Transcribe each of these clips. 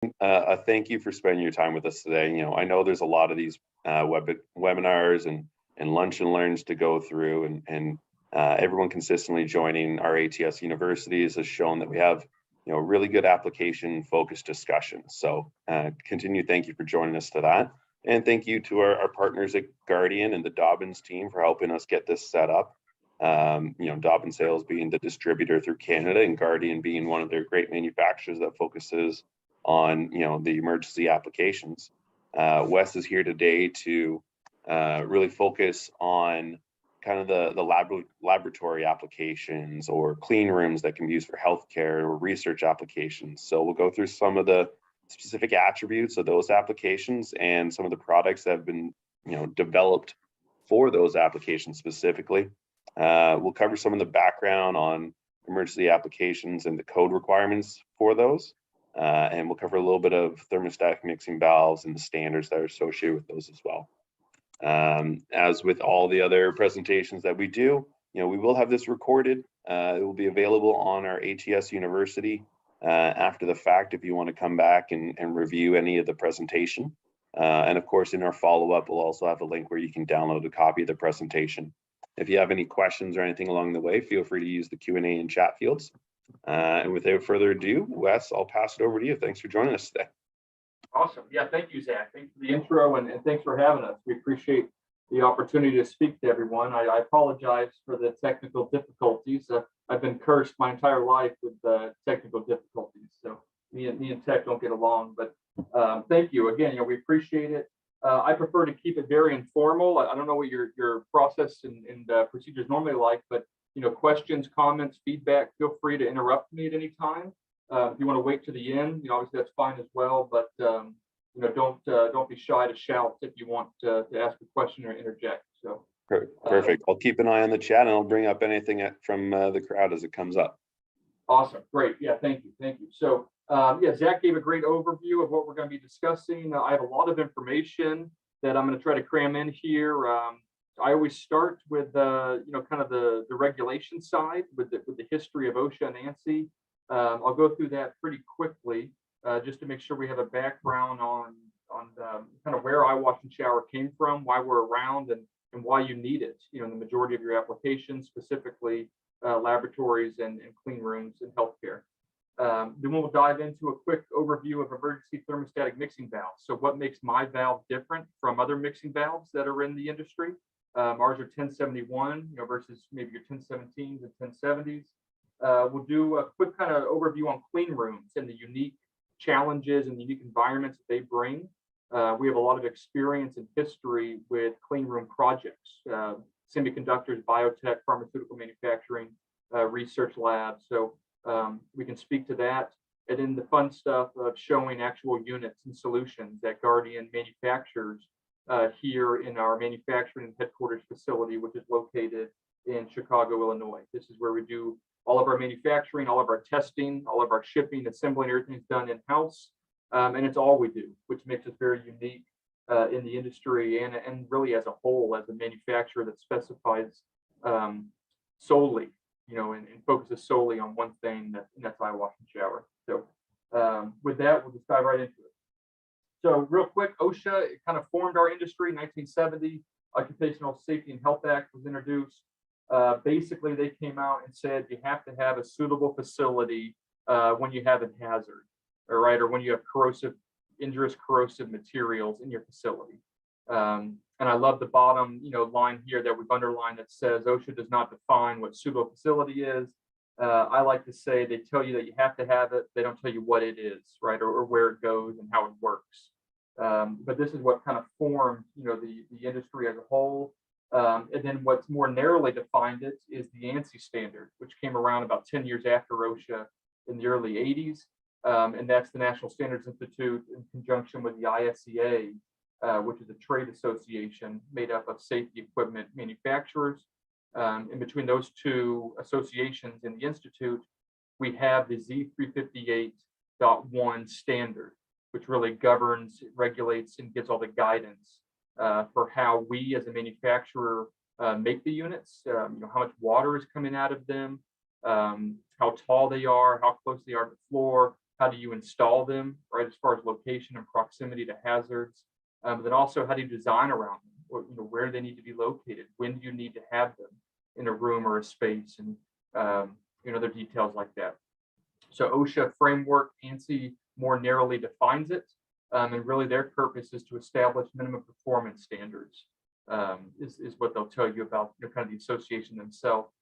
A thank you for spending your time with us today. I know there's a lot of these webinars and lunch and learns to go through, and everyone consistently joining our ATS universities has shown that we have really good application focused discussions. So continue. Thank you for joining us to that, and thank you to our partners at Guardian and the Dobbins team for helping us get this set up. Dobbins Sales being the distributor through Canada, and Guardian being one of their great manufacturers that focuses on the emergency applications. Wes is here today to really focus on kind of the laboratory applications or clean rooms that can be used for healthcare or research applications. So we'll go through some of the specific attributes of those applications and some of the products that have been developed for those applications specifically. We'll cover some of the background on emergency applications and the code requirements for those. And we'll cover a little bit of thermostatic mixing valves and the standards that are associated with those as well. As with all the other presentations that we do, we will have this recorded. It will be available on our ATS University after the fact if you want to come back and review any of the presentation. And of course, in our follow-up, we'll also have a link where you can download a copy of the presentation. If you have any questions or anything along the way, feel free to use the Q&A and chat fields. And without further ado, Wes, I'll pass it over to you. Thanks for joining us today. Awesome. Yeah, thank you, Zach. Thanks for the intro and thanks for having us. We appreciate the opportunity to speak to everyone. I apologize for the technical difficulties. I've been cursed my entire life with technical difficulties. So me and tech don't get along, but thank you again. We appreciate it. I prefer to keep it very informal. I don't know what your process and procedures normally like, but questions, comments, feedback, feel free to interrupt me at any time. If you want to wait to the end, obviously that's fine as well, but don't be shy to shout if you want to ask a question or interject. So perfect. I'll keep an eye on the chat and I'll bring up anything from the crowd as it comes up. Awesome. Great. Yeah, thank you. So Zach gave a great overview of what we're going to be discussing. I have a lot of information that I'm going to try to cram in here. I always start with kind of the regulation side with the history of OSHA and ANSI. I'll go through that pretty quickly just to make sure we have a background on kind of where Eyewash and shower came from, why we're around, and why you need it. In the majority of your applications, specifically laboratories and clean rooms and healthcare. Then we'll dive into a quick overview of emergency thermostatic mixing valves. So what makes my valve different from other mixing valves that are in the industry? Ours are 1071, versus maybe your 1017s and 1070s. We'll do a quick kind of overview on clean rooms and the unique challenges and unique environments that they bring. We have a lot of experience and history with clean room projects, semiconductors, biotech, pharmaceutical manufacturing, research labs. So we can speak to that. And then the fun stuff of showing actual units and solutions that Guardian manufactures here in our manufacturing headquarters facility, which is located in Chicago, Illinois. This is where we do all of our manufacturing, all of our testing, all of our shipping, assembling, everything's done in-house. And it's all we do, which makes us very unique in the industry and really as a whole, as a manufacturer that specifies solely, and focuses solely on one thing, and that's Eyewash and shower. So with that, we'll just dive right into it. So real quick, OSHA, it kind of formed our industry in 1970. Occupational Safety and Health Act was introduced. Basically, they came out and said you have to have a suitable facility when you have a hazard, or when you have injurious corrosive materials in your facility. And I love the bottom, line here that we've underlined that says OSHA does not define what suitable facility is. I like to say they tell you that you have to have it. They don't tell you what it is, or where it goes and how it works. But this is what kind of formed, the industry as a whole. And then what's more narrowly defined it is the ANSI standard, which came around about 10 years after OSHA in the early 80s. And that's the National Standards Institute in conjunction with the ISEA, which is a trade association made up of safety equipment manufacturers. In between those two associations in the Institute, we have the Z358.1 standard, which really governs, regulates, and gives all the guidance for how we as a manufacturer make the units, how much water is coming out of them, how tall they are, how close they are to the floor, how do you install them, right, as far as location and proximity to hazards. But then also, how do you design around them? Or, where do they need to be located? When do you need to have them in a room or a space? And other details like that. So OSHA framework, ANSI more narrowly defines it, and really their purpose is to establish minimum performance standards. Is what they'll tell you about kind of the association themselves.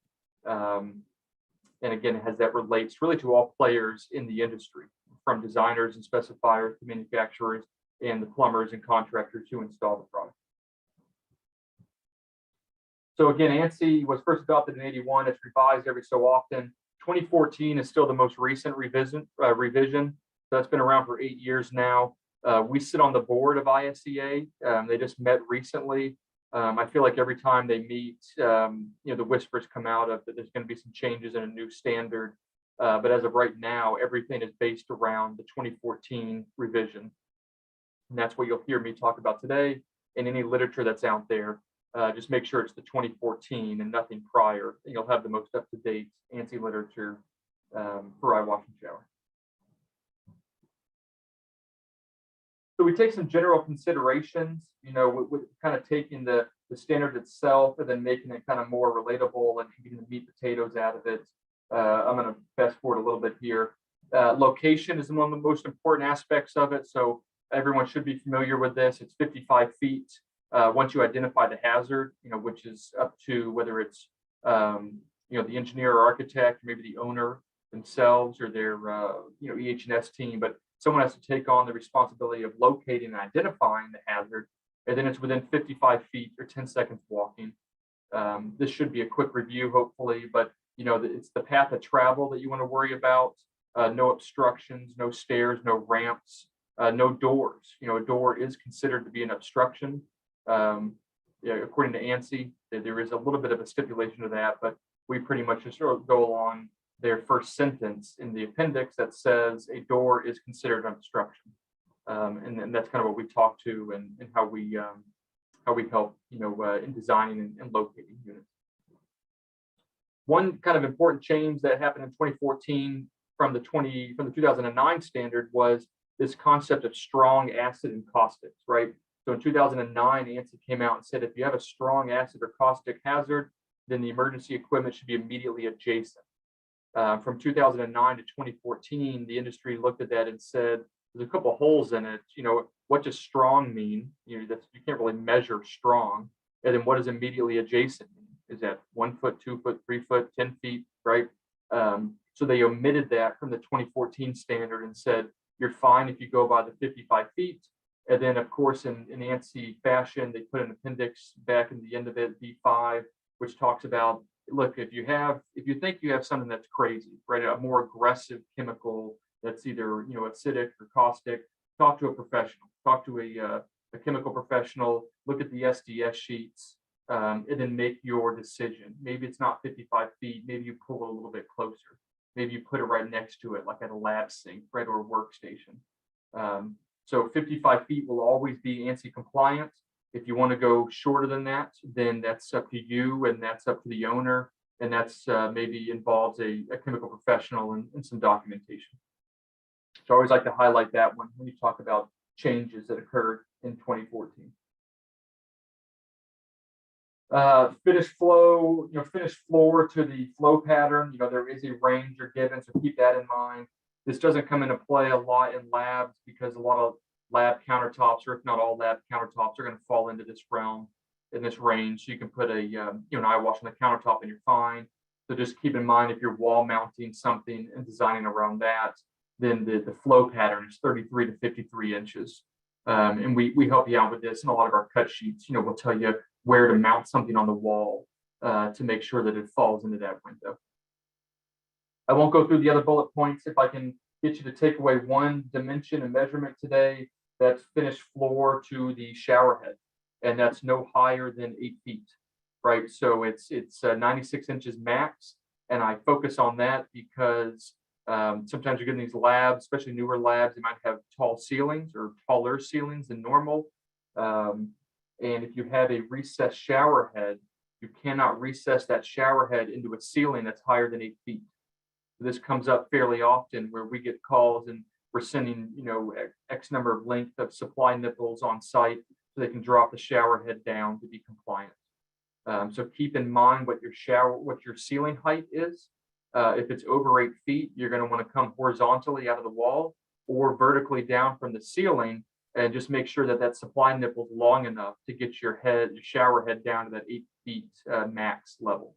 And again, as that relates really to all players in the industry, from designers and specifiers to manufacturers and the plumbers and contractors who install the product. So again, ANSI was first adopted in '81. It's revised every so often. 2014 is still the most recent revision. So that's been around for 8 years now. We sit on the board of ISEA. They just met recently. I feel like every time they meet, the whispers come out of that there's going to be some changes in a new standard. But as of right now, everything is based around the 2014 revision. And that's what you'll hear me talk about today. And any literature that's out there, just make sure it's the 2014 and nothing prior. And you'll have the most up-to-date ANSI literature for Eyewash and shower. So we take some general considerations, with kind of taking the standard itself and then making it kind of more relatable and getting the meat potatoes out of it. I'm going to fast forward a little bit here. Location is one of the most important aspects of it. So everyone should be familiar with this. It's 55 feet. Once you identify the hazard, which is up to whether it's, the engineer or architect, maybe the owner themselves or their, EH&S team, but someone has to take on the responsibility of locating and identifying the hazard, and then it's within 55 feet or 10 seconds walking. This should be a quick review, hopefully, but it's the path of travel that you want to worry about. No obstructions, no stairs, no ramps, no doors. A door is considered to be an obstruction. According to ANSI, there is a little bit of a stipulation to that, but we pretty much just sort of go along their first sentence in the appendix that says a door is considered an obstruction. And that's kind of what we talk to and how we help, in designing and locating units. One kind of important change that happened in 2014 from the 2009 standard was this concept of strong acid and caustics, right? So in 2009, ANSI came out and said, if you have a strong acid or caustic hazard, then the emergency equipment should be immediately adjacent. From 2009 to 2014, the industry looked at that and said, there's a couple of holes in it. What does strong mean? You can't really measure strong. And then what does immediately adjacent mean? Is that 1 foot, 2 foot, 3 foot, 10 feet, right? So they omitted that from the 2014 standard and said, you're fine if you go by the 55 feet. And then, of course, in ANSI fashion, they put an appendix back in the end of it, B5, which talks about, look, if you think you have something that's crazy, right, a more aggressive chemical that's either acidic or caustic, talk to a professional, talk to a chemical professional, look at the SDS sheets, and then make your decision. Maybe it's not 55 feet, maybe you pull it a little bit closer, maybe you put it right next to it, like at a lab sink, right, or a workstation. So 55 feet will always be ANSI compliant. If you want to go shorter than that, then that's up to you and that's up to the owner. And that's maybe involves a chemical professional and some documentation. So I always like to highlight that when you talk about changes that occurred in 2014. Finished floor to the flow pattern. There is a range you're given, so keep that in mind. This doesn't come into play a lot in labs because a lot of lab countertops, or if not all lab countertops, are going to fall into this realm, in this range. So you can put an Eyewash on the countertop and you're fine. So just keep in mind if you're wall mounting something and designing around that, then the flow pattern is 33 to 53 inches. And we help you out with this in a lot of our cut sheets. We'll tell you where to mount something on the wall to make sure that it falls into that window. I won't go through the other bullet points. If I can get you to take away one dimension and measurement today, that's finished floor to the shower head, and that's no higher than 8 feet, right? So it's 96 inches max, and I focus on that because sometimes you're getting these labs, especially newer labs, they might have tall ceilings or taller ceilings than normal. And if you have a recessed shower head, you cannot recess that shower head into a ceiling that's higher than 8 feet. This comes up fairly often where we get calls and we're sending, X number of length of supply nipples on site so they can drop the shower head down to be compliant. So keep in mind what your ceiling height is. If it's over 8 feet, you're going to want to come horizontally out of the wall or vertically down from the ceiling, and just make sure that that supply nipple is long enough to get your shower head down to that 8 feet max level.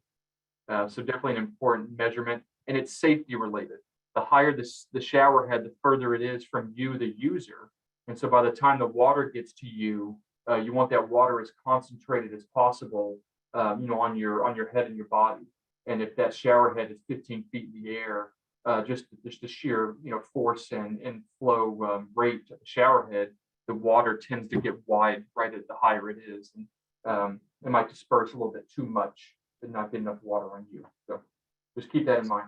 So definitely an important measurement, and it's safety related. The higher the shower head, the further it is from you, the user. And so by the time the water gets to you, you want that water as concentrated as possible, on your head and your body. And if that shower head is 15 feet in the air, just the sheer force and flow rate of the shower head, the water tends to get wide right at the higher it is, and it might disperse a little bit too much and not get enough water on you. So just keep that in mind.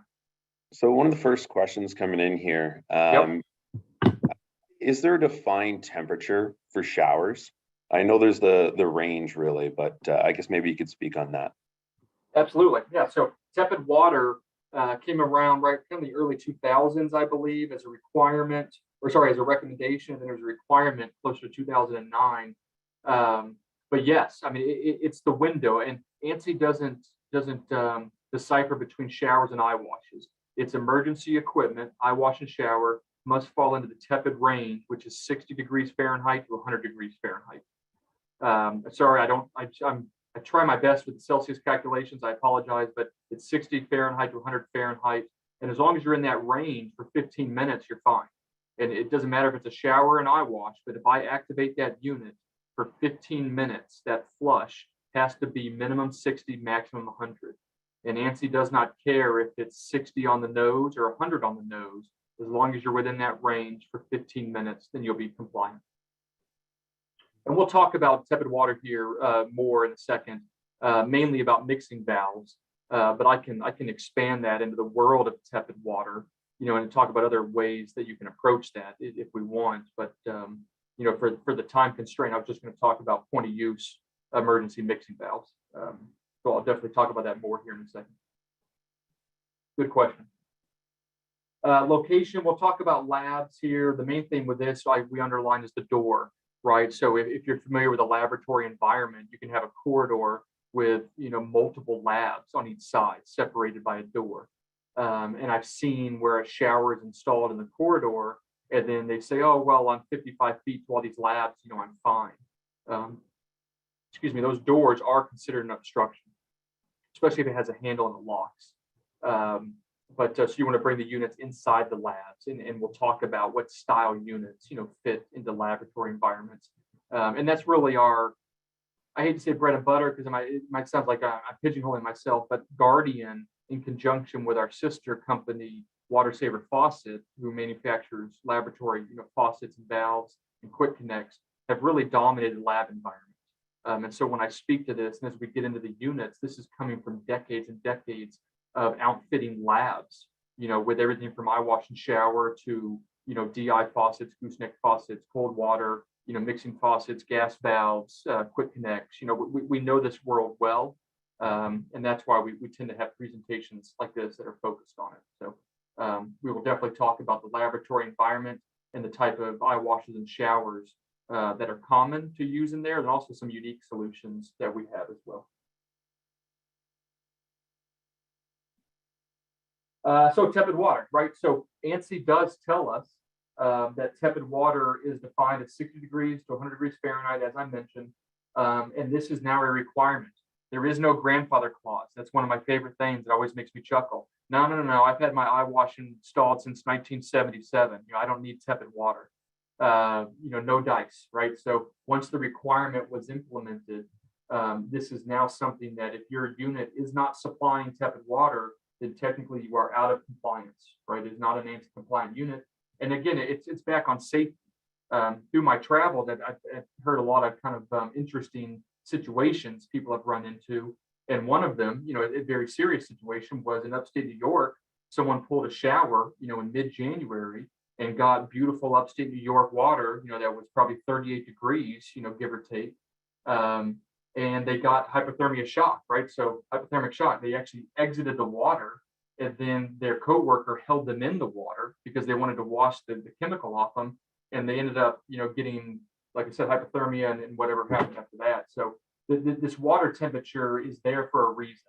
So one of the first questions coming in here, Yep. is there a defined temperature for showers? I know there's the range really, but I guess maybe you could speak on that. Absolutely. Yeah. So tepid water came around right in the early 2000s, I believe, as a requirement, as a recommendation. And there was a requirement closer to 2009. But yes, I mean, it's the window, and ANSI doesn't decipher between showers and eye washes. It's emergency equipment. Eye wash and shower must fall into the tepid range, which is 60 degrees Fahrenheit to 100 degrees Fahrenheit. Sorry, I try my best with the Celsius calculations. I apologize, but it's 60 Fahrenheit to 100 Fahrenheit. And as long as you're in that range for 15 minutes, you're fine. And it doesn't matter if it's a shower or an eye wash, but if I activate that unit for 15 minutes, that flush has to be minimum 60, maximum 100. And ANSI does not care if it's 60 on the nose or 100 on the nose. As long as you're within that range for 15 minutes, then you'll be compliant. And we'll talk about tepid water here more in a second, mainly about mixing valves. But I can expand that into the world of tepid water, and talk about other ways that you can approach that if we want. But for the time constraint, I was just going to talk about point of use emergency mixing valves. So I'll definitely talk about that more here in a second. Good question. Location, we'll talk about labs here. The main thing with this, we underline, is the door, right? So if you're familiar with a laboratory environment, you can have a corridor with multiple labs on each side, separated by a door. And I've seen where a shower is installed in the corridor, and then they say, oh, well, I'm 55 feet to all these labs, I'm fine. Those doors are considered an obstruction, especially if it has a handle and it locks. So you want to bring the units inside the labs, and we'll talk about what style units, fit into laboratory environments. And that's really I hate to say bread and butter, because it might sound like I'm pigeonholing myself, but Guardian, in conjunction with our sister company, Water Saver Faucet, who manufactures laboratory, faucets and valves and quick connects, have really dominated lab environments. And so when I speak to this, and as we get into the units, this is coming from decades and decades of outfitting labs, with everything from eye wash and shower to, DI faucets, gooseneck faucets, cold water, mixing faucets, gas valves, quick connects. We know this world well. And that's why we tend to have presentations like this that are focused on it. So we will definitely talk about the laboratory environment and the type of eye washes and showers that are common to use in there, and also some unique solutions that we have as well. So tepid water, right? So ANSI does tell us that tepid water is defined as 60 degrees to 100 degrees Fahrenheit, as I mentioned. And this is now a requirement. There is no grandfather clause. That's one of my favorite things that always makes me chuckle. No. I've had my eye wash installed since 1977. I don't need tepid water. No dice, right? So once the requirement was implemented, this is now something that if your unit is not supplying tepid water, then technically you are out of compliance, right? It's not an ANSI compliant unit. And again, it's back on safety. Through my travel, that I've heard a lot of kind of interesting situations people have run into. And one of them, a very serious situation, was in upstate New York. Someone pulled a shower, in mid-January, and got beautiful upstate New York water, that was probably 38 degrees, give or take. And they got hypothermia shock, right? So hypothermic shock, they actually exited the water and then their coworker held them in the water because they wanted to wash the chemical off them, and they ended up, getting, like I said, hypothermia and whatever happened after that. So this water temperature is there for a reason.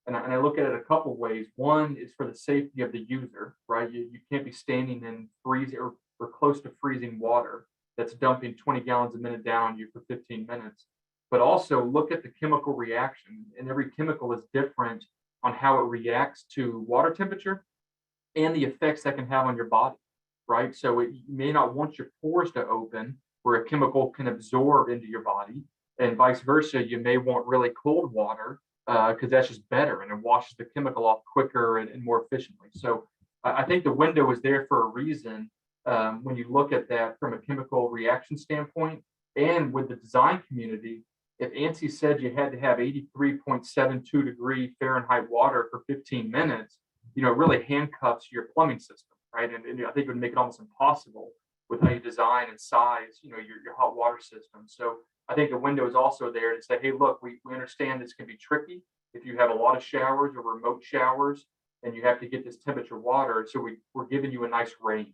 And I look at it a couple ways. One is for the safety of the user, right? You can't be standing in freezing or close to freezing water that's dumping 20 gallons a minute down on you for 15 minutes. But also look at the chemical reaction, and every chemical is different on how it reacts to water temperature and the effects that can have on your body, right? So you may not want your pores to open where a chemical can absorb into your body, and vice versa. You may want really cold water because that's just better and it washes the chemical off quicker and more efficiently. So I think the window is there for a reason when you look at that from a chemical reaction standpoint. And with the design community, if ANSI said you had to have 83.72 degree Fahrenheit water for 15 minutes, it really handcuffs your plumbing system, right? And I think it would make it almost impossible with how you design and size, your hot water system. So I think the window is also there to say, hey, look, we understand this can be tricky if you have a lot of showers or remote showers and you have to get this temperature water. So we're giving you a nice range.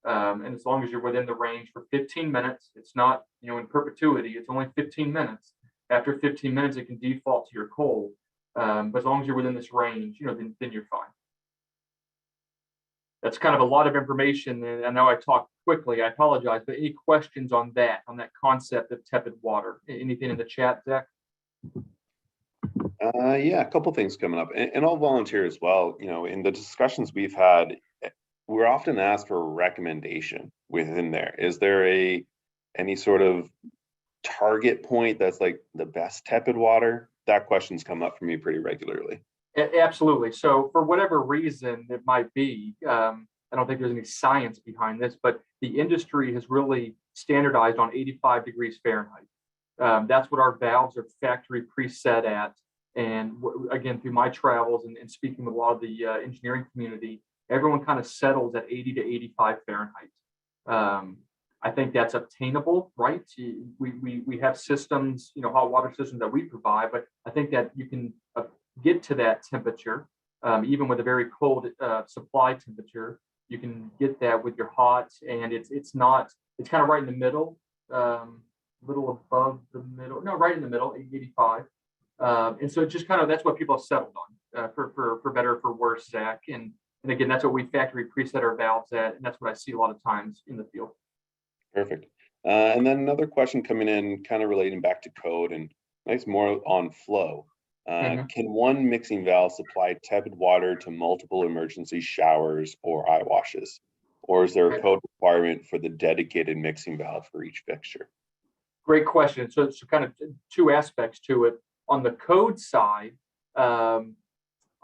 And as long as you're within the range for 15 minutes, it's not, in perpetuity, it's only 15 minutes. After 15 minutes, it can default to your cold. But as long as you're within this range, then you're fine. That's kind of a lot of information. And I know I talked quickly, I apologize, but any questions on that concept of tepid water? Anything in the chat, Zach? Yeah, a couple things coming up, and I'll volunteer as well. In the discussions we've had, we're often asked for a recommendation within there. Is there any sort of target point that's like the best tepid water? That question's come up for me pretty regularly. Absolutely. So for whatever reason it might be, I don't think there's any science behind this, but the industry has really standardized on 85 degrees Fahrenheit. That's what our valves are factory preset at. And again, through my travels and speaking with a lot of the engineering community, everyone kind of settles at 80 to 85 Fahrenheit. I think that's obtainable, right? We have systems, hot water systems that we provide, but I think that you can get to that temperature, even with a very cold supply temperature. You can get that with your hot, and it's kind of right in the middle, little above the middle, no, right in the middle, 85. And so it's just kind of, that's what people have settled on for better or for worse, Zach. And again, that's what we factory preset our valves at, and that's what I see a lot of times in the field. Perfect. And then another question coming in, kind of relating back to code and nice more on flow. Can one mixing valve supply tepid water to multiple emergency showers or eye washes? Or is there a code requirement for the dedicated mixing valve for each fixture? Great question. So kind of two aspects to it. On the code side, I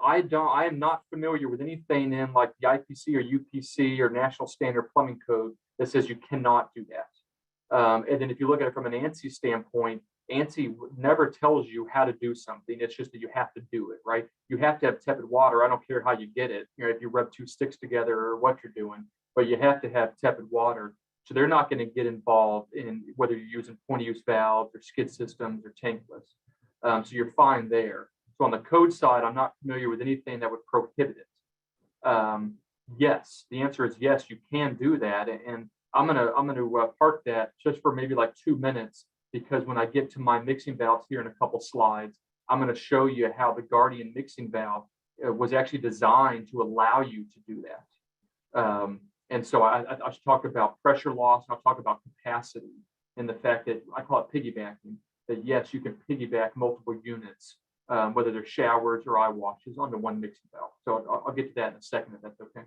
am not familiar with anything in like the IPC or UPC or National Standard Plumbing Code that says you cannot do that. And then if you look at it from an ANSI standpoint, ANSI never tells you how to do something. It's just that you have to do it, right? You have to have tepid water. I don't care how you get it, if you rub two sticks together or what you're doing, but you have to have tepid water. So they're not going to get involved in whether you're using point-of-use valves or skid systems or tankless. So you're fine there. So on the code side, I'm not familiar with anything that would prohibit it. Yes, the answer is yes, you can do that. And I'm gonna park that just for maybe like 2 minutes, because when I get to my mixing valves here in a couple slides, I'm going to show you how the Guardian mixing valve was actually designed to allow you to do that. And so I talk about pressure loss, and I'll talk about capacity and the fact that I call it piggybacking, that yes, you can piggyback multiple units, whether they're showers or eye washes, onto one mixing valve. So I'll get to that in a second, if that's okay.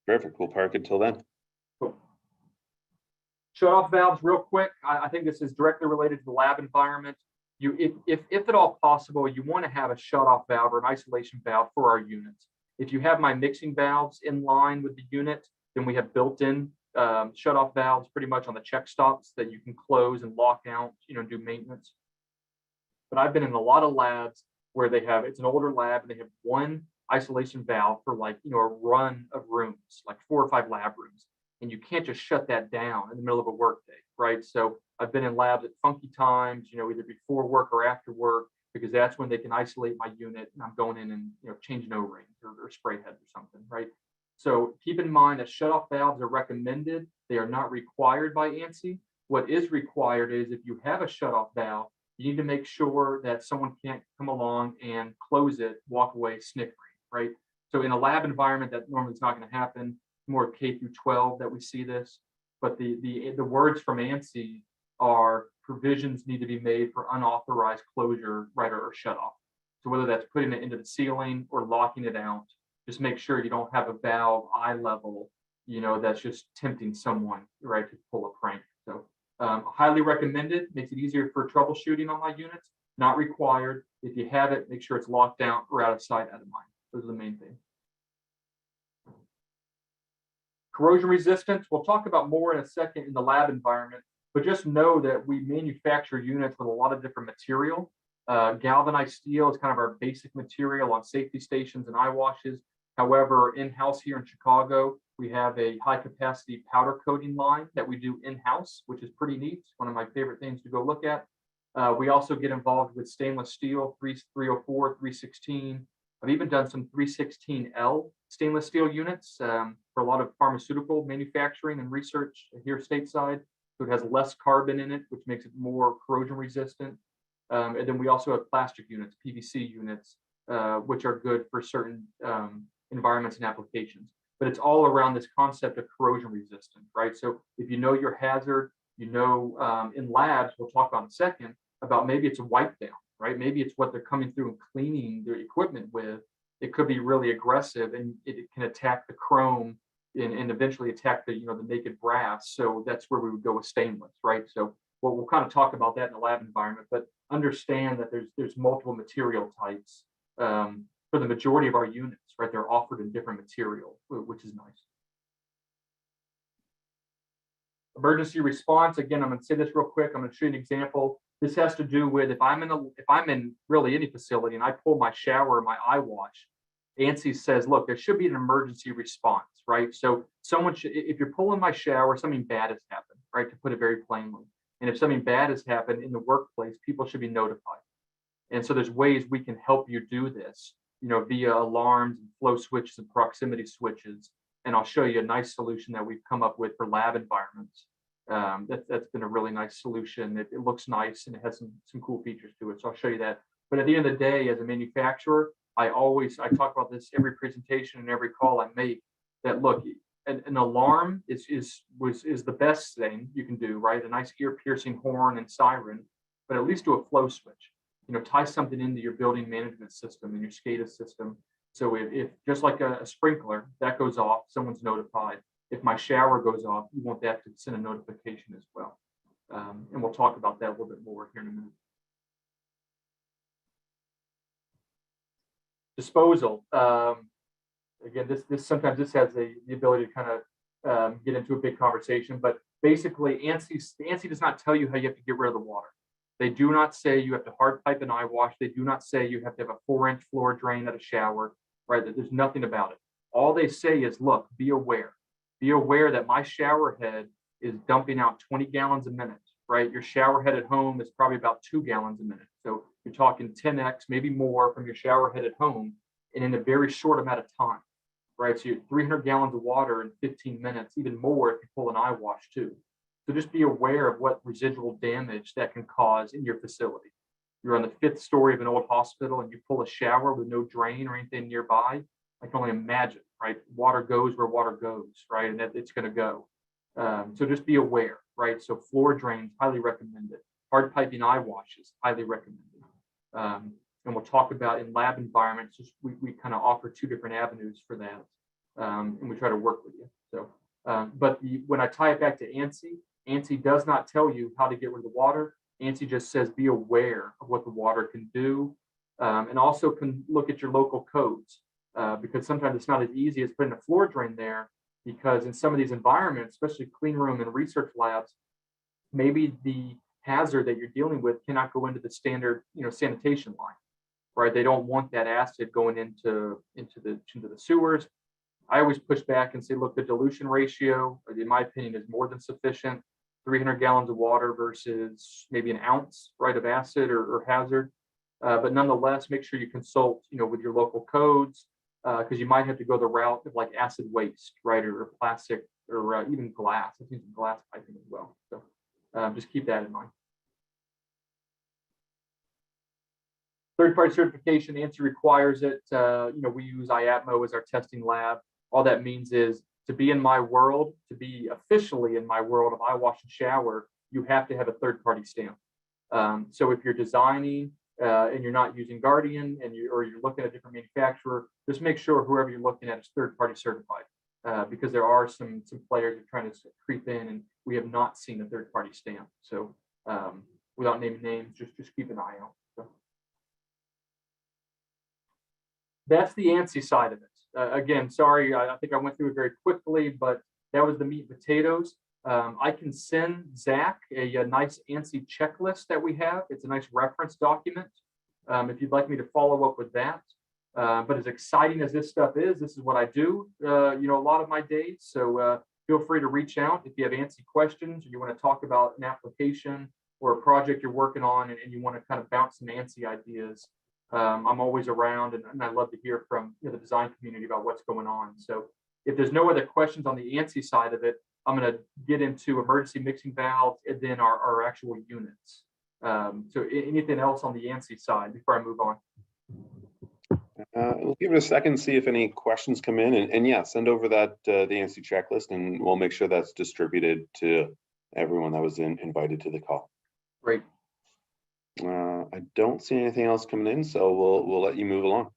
Perfect. We'll park it till then. Cool. Shut off valves real quick. I think this is directly related to the lab environment. If at all possible, you want to have a shut off valve or an isolation valve for our units. If you have my mixing valves in line with the unit, then we have built-in shut off valves pretty much on the check stops that you can close and lock out, do maintenance. But I've been in a lot of labs where it's an older lab and they have one isolation valve for a run of rooms, like 4 or 5 lab rooms. And you can't just shut that down in the middle of a work day, right? So I've been in labs at funky times, either before work or after work, because that's when they can isolate my unit and I'm going in and changing O-rings or spray heads or something, right? So keep in mind that shutoff valves are recommended. They are not required by ANSI. What is required is if you have a shutoff valve, you need to make sure that someone can't come along and close it, walk away snickering, right? So in a lab environment, that normally is not going to happen. More K through 12 that we see this, but the words from ANSI are provisions need to be made for unauthorized closure, right, or shut off. So whether that's putting it into the ceiling or locking it out, just make sure you don't have a valve eye level, that's just tempting someone, right, to pull a prank. So highly recommended, makes it easier for troubleshooting on my units, not required. If you have it, make sure it's locked down or out of sight, out of mind. Those are the main things. Corrosion resistance, we'll talk about more in a second in the lab environment, but just know that we manufacture units with a lot of different material. Galvanized steel is kind of our basic material on safety stations and eye washes. However, in-house here in Chicago, we have a high capacity powder coating line that we do in-house, which is pretty neat. It's one of my favorite things to go look at. We also get involved with stainless steel, 304, 316. I've even done some 316L stainless steel units for a lot of pharmaceutical manufacturing and research here stateside. So it has less carbon in it, which makes it more corrosion resistant. And then we also have plastic units, PVC units, which are good for certain environments and applications. But it's all around this concept of corrosion resistant, right? So if you know your hazard, in labs, we'll talk about in a second, about maybe it's a wipe down, right? Maybe it's what they're coming through and cleaning their equipment with. It could be really aggressive and it can attack the chrome and eventually attack the naked brass. So that's where we would go with stainless, right? So we'll kind of talk about that in the lab environment, but understand that there's multiple material types for the majority of our units, right? They're offered in different material, which is nice. Emergency response. Again, I'm going to say this real quick. I'm going to show you an example. This has to do with if I'm in really any facility and I pull my shower or my eye wash, ANSI says, look, there should be an emergency response, right? So someone should, if you're pulling my shower, something bad has happened, right? To put it very plainly. And if something bad has happened in the workplace, people should be notified. And so there's ways we can help you do this, via alarms and flow switches and proximity switches. And I'll show you a nice solution that we've come up with for lab environments. That's been a really nice solution. It looks nice and it has some cool features to it. So I'll show you that. But at the end of the day, as a manufacturer, I talk about this every presentation and every call I make, that look, an alarm is the best thing you can do, right? A nice ear piercing horn and siren, but at least do a flow switch. Tie something into your building management system and your SCADA system. So if just like a sprinkler that goes off, someone's notified. If my shower goes off, you want that to send a notification as well. And we'll talk about that a little bit more here in a minute. Disposal. Again, this sometimes this has the ability to kind of get into a big conversation, but basically ANSI does not tell you how you have to get rid of the water. They do not say you have to hard pipe an eye wash. They do not say you have to have a 4-inch floor drain at a shower, right? There's nothing about it. All they say is, look, be aware. Be aware that my shower head is dumping out 20 gallons a minute, right? Your shower head at home is probably about 2 gallons a minute. So you're talking 10x, maybe more from your shower head at home, and in a very short amount of time, right? So you're 300 gallons of water in 15 minutes, even more if you pull an eye wash too. So just be aware of what residual damage that can cause in your facility. You're on the 5th story of an old hospital and you pull a shower with no drain or anything nearby. I can only imagine, right? Water goes where water goes, right? And that it's going to go. So just be aware, right? So floor drains, highly recommended. Hard piping eye washes, highly recommended. And we'll talk about in lab environments, just we kind of offer 2 different avenues for that. And we try to work with you. So, but when I tie it back to ANSI does not tell you how to get rid of the water. ANSI just says be aware of what the water can do, and also can look at your local codes, because sometimes it's not as easy as putting a floor drain there, because in some of these environments, especially clean room and research labs, maybe the hazard that you're dealing with cannot go into the standard sanitation line, right? They don't want that acid going into the sewers. I always push back and say, look, the dilution ratio, in my opinion, is more than sufficient. 300 gallons of water versus maybe an ounce, right, of acid or hazard. But nonetheless, make sure you consult, with your local codes, because you might have to go the route of like acid waste, right, or plastic, or even glass. I think glass piping as well. So just keep that in mind. Third-party certification, ANSI requires it. We use IATMO as our testing lab. All that means is to be in my world, to be officially in my world of eyewash and shower, you have to have a third-party stamp. So if you're designing and you're not using Guardian or you're looking at a different manufacturer, just make sure whoever you're looking at is third-party certified, because there are some players that are trying to creep in, and we have not seen a third-party stamp. So without naming names, just keep an eye out. So that's the ANSI side of it. Again, sorry, I think I went through it very quickly, but that was the meat and potatoes. I can send Zach a nice ANSI checklist that we have. It's a nice reference document if you'd like me to follow up with that. But as exciting as this stuff is, this is what I do, a lot of my days. So feel free to reach out if you have ANSI questions or you want to talk about an application or a project you're working on and you want to kind of bounce some ANSI ideas. I'm always around, and I love to hear from the design community about what's going on. So if there's no other questions on the ANSI side of it, I'm going to get into emergency mixing valves and then our actual units. So anything else on the ANSI side before I move on? We'll give it a second, see if any questions come in, and yeah, send over that the ANSI checklist, and we'll make sure that's distributed to everyone that was invited to the call. Great. I don't see anything else coming in, so we'll let you move along.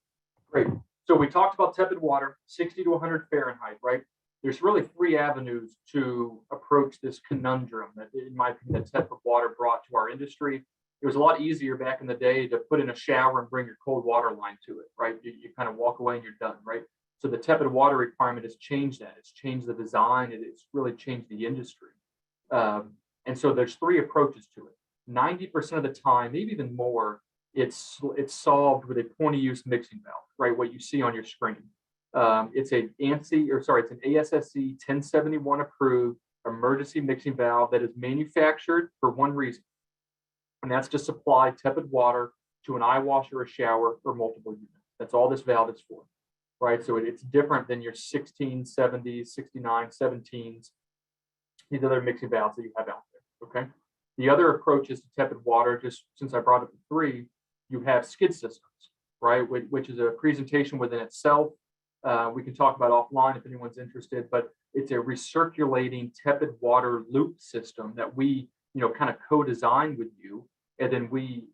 Great. So we talked about tepid water, 60 to 100 Fahrenheit, right? There's really three avenues to approach this conundrum that, in my opinion, that tepid water brought to our industry. It was a lot easier back in the day to put in a shower and bring your cold water line to it, right? You kind of walk away and you're done, right? So the tepid water requirement has changed that. It's changed the design. It's really changed the industry. And so there's three approaches to it. 90% of the time, maybe even more, it's solved with a point-of-use mixing valve, right? What you see on your screen. It's an ANSI, it's an ASSE 1071 approved emergency mixing valve that is manufactured for one reason, and that's to supply tepid water to an eyewash or a shower or multiple units. That's all this valve is for, right? So it's different than your 1670s, 69, 17s, these other mixing valves that you have out there, okay? The other approach is to tepid water, just since I brought up the three, you have skid systems, right? Which is a presentation within itself. We can talk about offline if anyone's interested, but it's a recirculating tepid water loop system that we, kind of co-design with you. And then we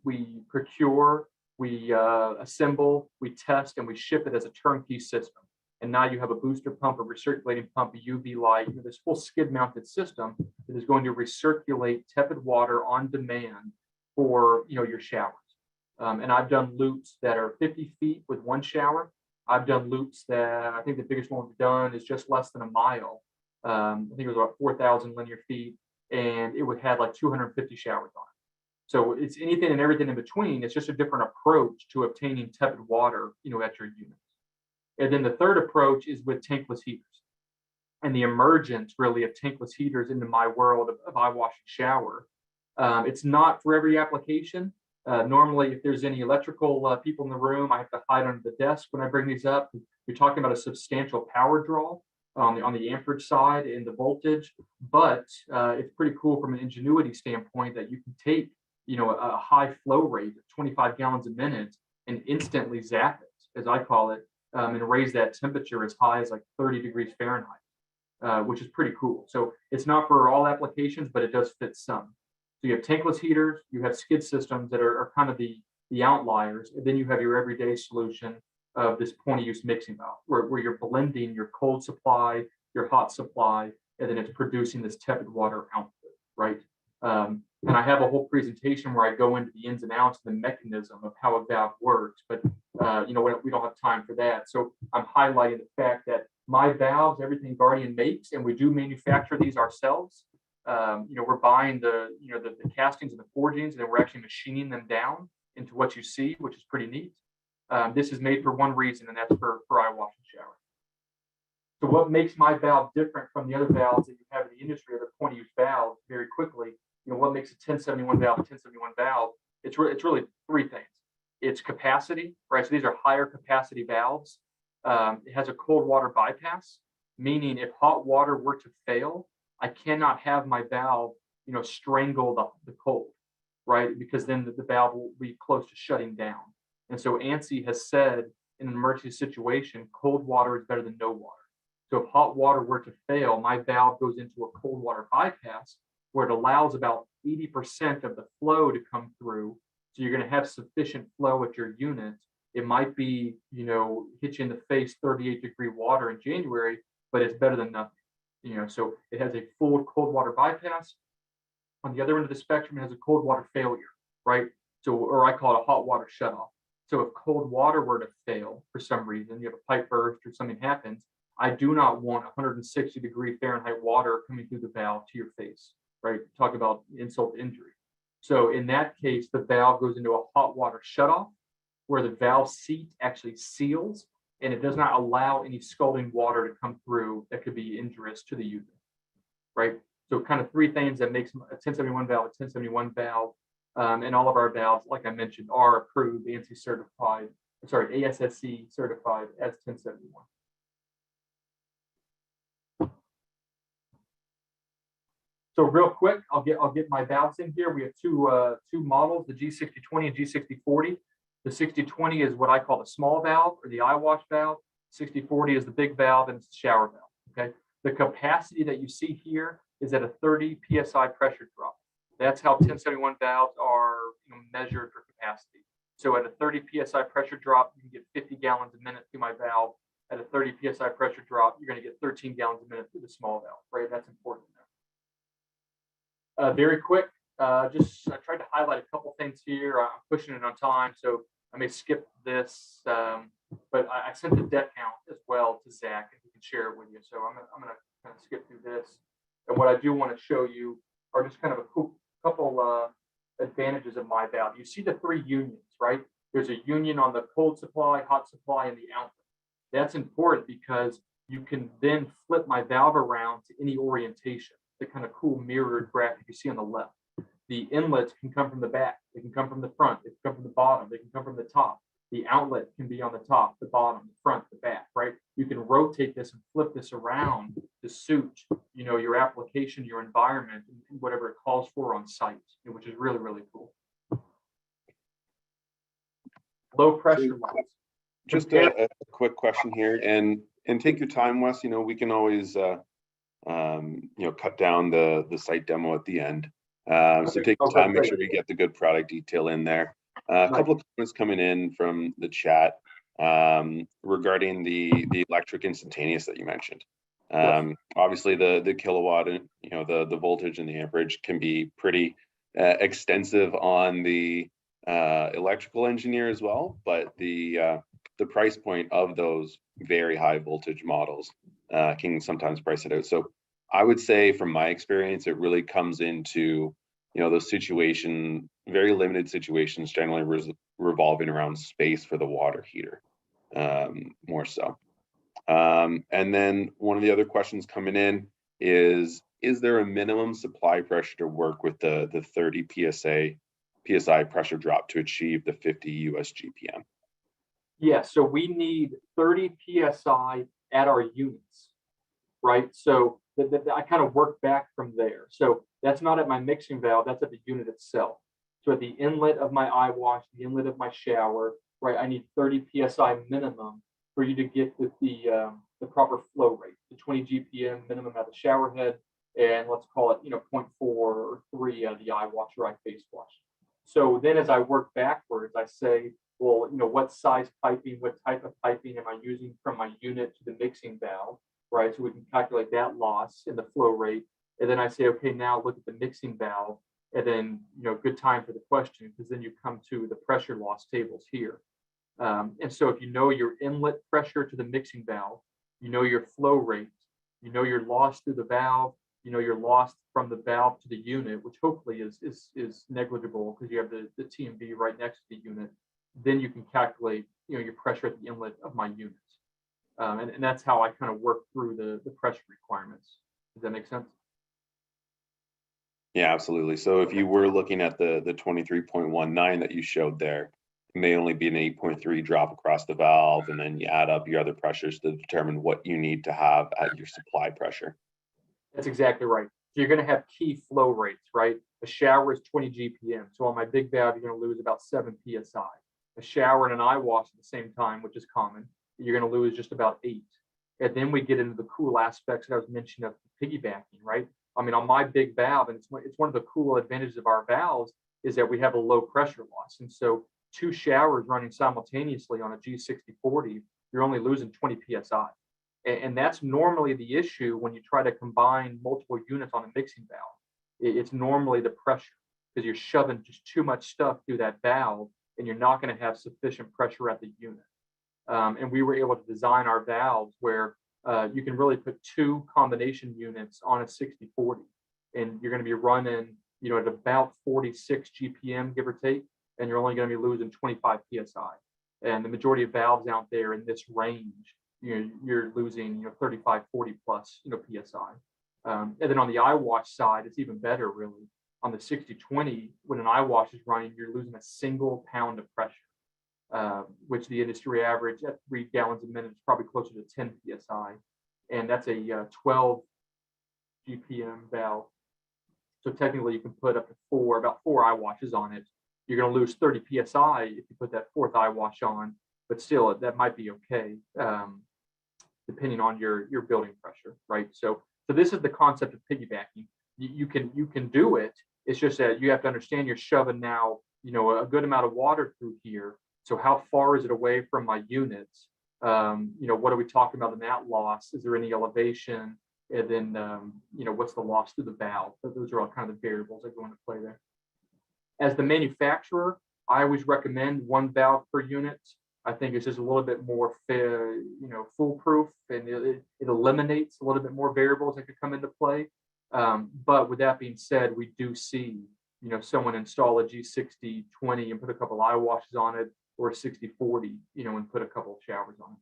procure, we assemble, we test, and we ship it as a turnkey system. And now you have a booster pump, a recirculating pump, a UV light, this full skid mounted system that is going to recirculate tepid water on demand for, your showers. And I've done loops that are 50 feet with one shower. I've done loops that I think the biggest one we've done is just less than a mile. I think it was about 4,000 linear feet, and it would have like 250 showers on it. So it's anything and everything in between. It's just a different approach to obtaining tepid water, at your units. And then the third approach is with tankless heaters, and the emergence really of tankless heaters into my world of eyewash and shower. It's not for every application. Normally, if there's any electrical people in the room, I have to hide under the desk when I bring these up. You're talking about a substantial power draw on the amperage side and the voltage, but it's pretty cool from an ingenuity standpoint that you can take, a high flow rate of 25 gallons a minute and instantly zap it, as I call it, and raise that temperature as high as like 30 degrees Fahrenheit, which is pretty cool. So it's not for all applications, but it does fit some. So you have tankless heaters, you have skid systems that are kind of the outliers, and then you have your everyday solution of this point-of-use mixing valve, where you're blending your cold supply, your hot supply, and then it's producing this tepid water output, right? And I have a whole presentation where I go into the ins and outs of the mechanism of how a valve works, but we don't have time for that. So I'm highlighting the fact that my valves, everything Guardian makes, and we do manufacture these ourselves. We're buying the castings and the forgings, and then we're actually machining them down into what you see, which is pretty neat. This is made for one reason, and that's for eyewash and shower. So what makes my valve different from the other valves that you have in the industry, or the point-of-use valves, very quickly, what makes a 1071 valve a 1071 valve? It's really three things. its capacity, right? So these are higher capacity valves. It has a cold water bypass, meaning if hot water were to fail, I cannot have my valve, strangle the cold, right? Because then the valve will be close to shutting down. And so ANSI has said in an emergency situation, cold water is better than no water. So if hot water were to fail, my valve goes into a cold water bypass where it allows about 80% of the flow to come through. So you're going to have sufficient flow at your unit. It might be, hit you in the face 38-degree water in January, but it's better than nothing. So it has a full cold water bypass. On the other end of the spectrum, it has a cold water failure, right? So, or I call it a hot water shutoff. So if cold water were to fail for some reason, you have a pipe burst or something happens, I do not want 160-degree Fahrenheit water coming through the valve to your face, right? Talk about insult to injury. So in that case, the valve goes into a hot water shutoff where the valve seat actually seals and it does not allow any scalding water to come through that could be injurious to the unit, right? So kind of three things that makes a 1071 valve a 1071 valve. And all of our valves, like I mentioned, are approved, ANSI certified, ASSC certified as 1071. So real quick, I'll get my valves in here. We have two models, the G6020 and G6040. The 6020 is what I call the small valve or the Eyewash valve. 6040 is the big valve and it's the shower valve. Okay. The capacity that you see here is at a 30 psi pressure drop. That's how 1071 valves are measured for capacity. So at a 30 psi pressure drop, you can get 50 gallons a minute through my valve. At a 30 psi pressure drop, you're going to get 13 gallons a minute through the small valve. Right. That's important to know. Very quick. I tried to highlight a couple things here. I'm pushing it on time, so I may skip this, but I sent the deck count as well to Zach, and he can share it with you. So I'm gonna kind of skip through this. And what I do want to show you are just kind of a couple advantages of my valve. You see the three unions, right? There's a union on the cold supply, hot supply, and the outlet. That's important because you can then flip my valve around to any orientation. The kind of cool mirrored graphic you see on the left. The inlets can come from the back, they can come from the front, they can come from the bottom, they can come from the top. The outlet can be on the top, the bottom, the front, the back, right? You can rotate this and flip this around to suit, your application, your environment, and whatever it calls for on site, which is really, really cool. Low pressure lines. Just a quick question here, and take your time, Wes. We can always cut down the site demo at the end. So take your time, make sure you get the good product detail in there. A couple of comments coming in from the chat regarding the electric instantaneous that you mentioned. Obviously the kilowatt and the voltage and the amperage can be pretty extensive on the electrical engineer as well, but the price point of those very high voltage models can sometimes price it out. So I would say from my experience, it really comes into, those very limited situations, generally revolving around space for the water heater, more so. And then one of the other questions coming in is there a minimum supply pressure to work with the 30 PSI pressure drop to achieve the 50 US GPM? Yeah, so we need 30 PSI at our units, right? So I kind of work back from there. So that's not at my mixing valve, that's at the unit itself. So at the inlet of my Eyewash, the inlet of my shower, right, I need 30 PSI minimum for you to get the proper flow rate, the 20 GPM minimum at the shower head, and let's call it, 0.4 or 3 out of the Eyewash or face wash. So then as I work backwards, I say, well, what size piping, what type of piping am I using from my unit to the mixing valve, right? So we can calculate that loss in the flow rate. And then I say, okay, now look at the mixing valve. And then, good time for the question, because then you come to the pressure loss tables here. And so if you know your inlet pressure to the mixing valve, your flow rate, your loss through the valve, your loss from the valve to the unit, which hopefully is negligible because you have the TMV right next to the unit, then you can calculate, your pressure at the inlet of my unit. And that's how I kind of work through the pressure requirements. Does that make sense? Yeah, absolutely. So if you were looking at the 23.19 that you showed there, it may only be an 8.3 drop across the valve, and then you add up your other pressures to determine what you need to have at your supply pressure. That's exactly right. So you're going to have key flow rates, right? A shower is 20 GPM. So on my big valve, you're going to lose about 7 PSI. A shower and an eye wash at the same time, which is common, you're going to lose just about 8. And then we get into the cool aspects that I was mentioning of piggybacking, right? I mean, on my big valve, and it's one of the cool advantages of our valves is that we have a low pressure loss. And so 2 showers running simultaneously on a G6040, you're only losing 20 PSI. And that's normally the issue when you try to combine multiple units on a mixing valve. It's normally the pressure because you're shoving just too much stuff through that valve and you're not going to have sufficient pressure at the unit. And we were able to design our valves where you can really put 2 combination units on a 6040 and you're going to be running, at about 46 GPM, give or take, and you're only going to be losing 25 PSI. And the majority of valves out there in this range, you're losing 35, 40 plus PSI. And then on the Eyewash side, it's even better really. On the 6020, when an Eyewash is running, you're losing a single pound of pressure, which the industry average at 3 gallons a minute is probably closer to 10 PSI. And that's a 12 GPM valve. So technically you can put up to about 4 Eyewashes on it. You're going to lose 30 PSI if you put that 4th Eyewash on, but still that might be okay, depending on your building pressure, right? So this is the concept of piggybacking. You can do it. It's just that you have to understand you're shoving now, a good amount of water through here. So how far is it away from my units? What are we talking about in that loss? Is there any elevation? And then, what's the loss through the valve? So those are all kind of the variables that go into play there. As the manufacturer, I always recommend 1 valve per unit. I think it's just a little bit more foolproof, and it eliminates a little bit more variables that could come into play. But with that being said, we do see, someone install a G6020 and put a couple Eyewashes on it, or a 6040, and put a couple of showers on it.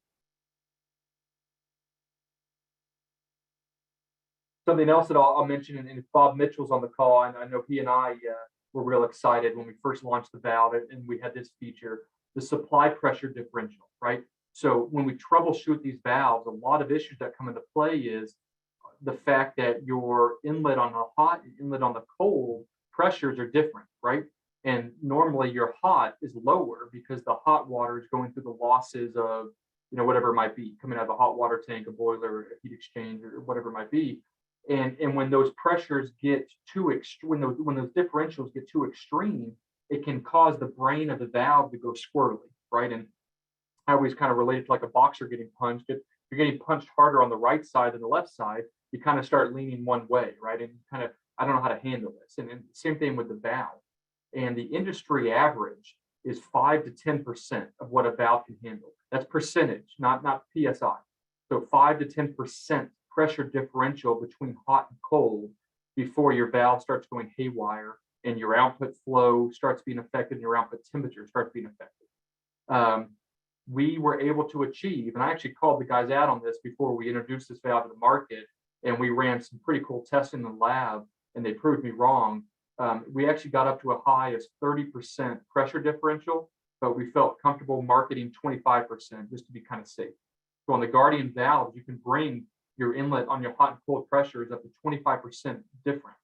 Something else that I'll mention, and Bob Mitchell's on the call, and I know he and I were real excited when we first launched the valve, and we had this feature, the supply pressure differential, right? So when we troubleshoot these valves, a lot of issues that come into play is the fact that your inlet on the hot and inlet on the cold pressures are different, right? And normally your hot is lower because the hot water is going through the losses of, whatever it might be, coming out of a hot water tank, a boiler, a heat exchanger, or whatever it might be. And when those pressures get too when those differentials get too extreme, it can cause the brain of the valve to go squirrely, right? And I always kind of relate it to like a boxer getting punched. If you're getting punched harder on the right side than the left side, you kind of start leaning one way, right? And kind of, I don't know how to handle this. And same thing with the valve. And the industry average is 5 to 10% of what a valve can handle. That's percentage, not PSI. So 5 to 10% pressure differential between hot and cold before your valve starts going haywire and your output flow starts being affected and your output temperature starts being affected. We were able to achieve, and I actually called the guys out on this before we introduced this valve to the market, and we ran some pretty cool tests in the lab, and they proved me wrong. We actually got up to a high as 30% pressure differential, but we felt comfortable marketing 25% just to be kind of safe. So on the Guardian valves, you can bring your inlet on your hot and cold pressures up to 25% different,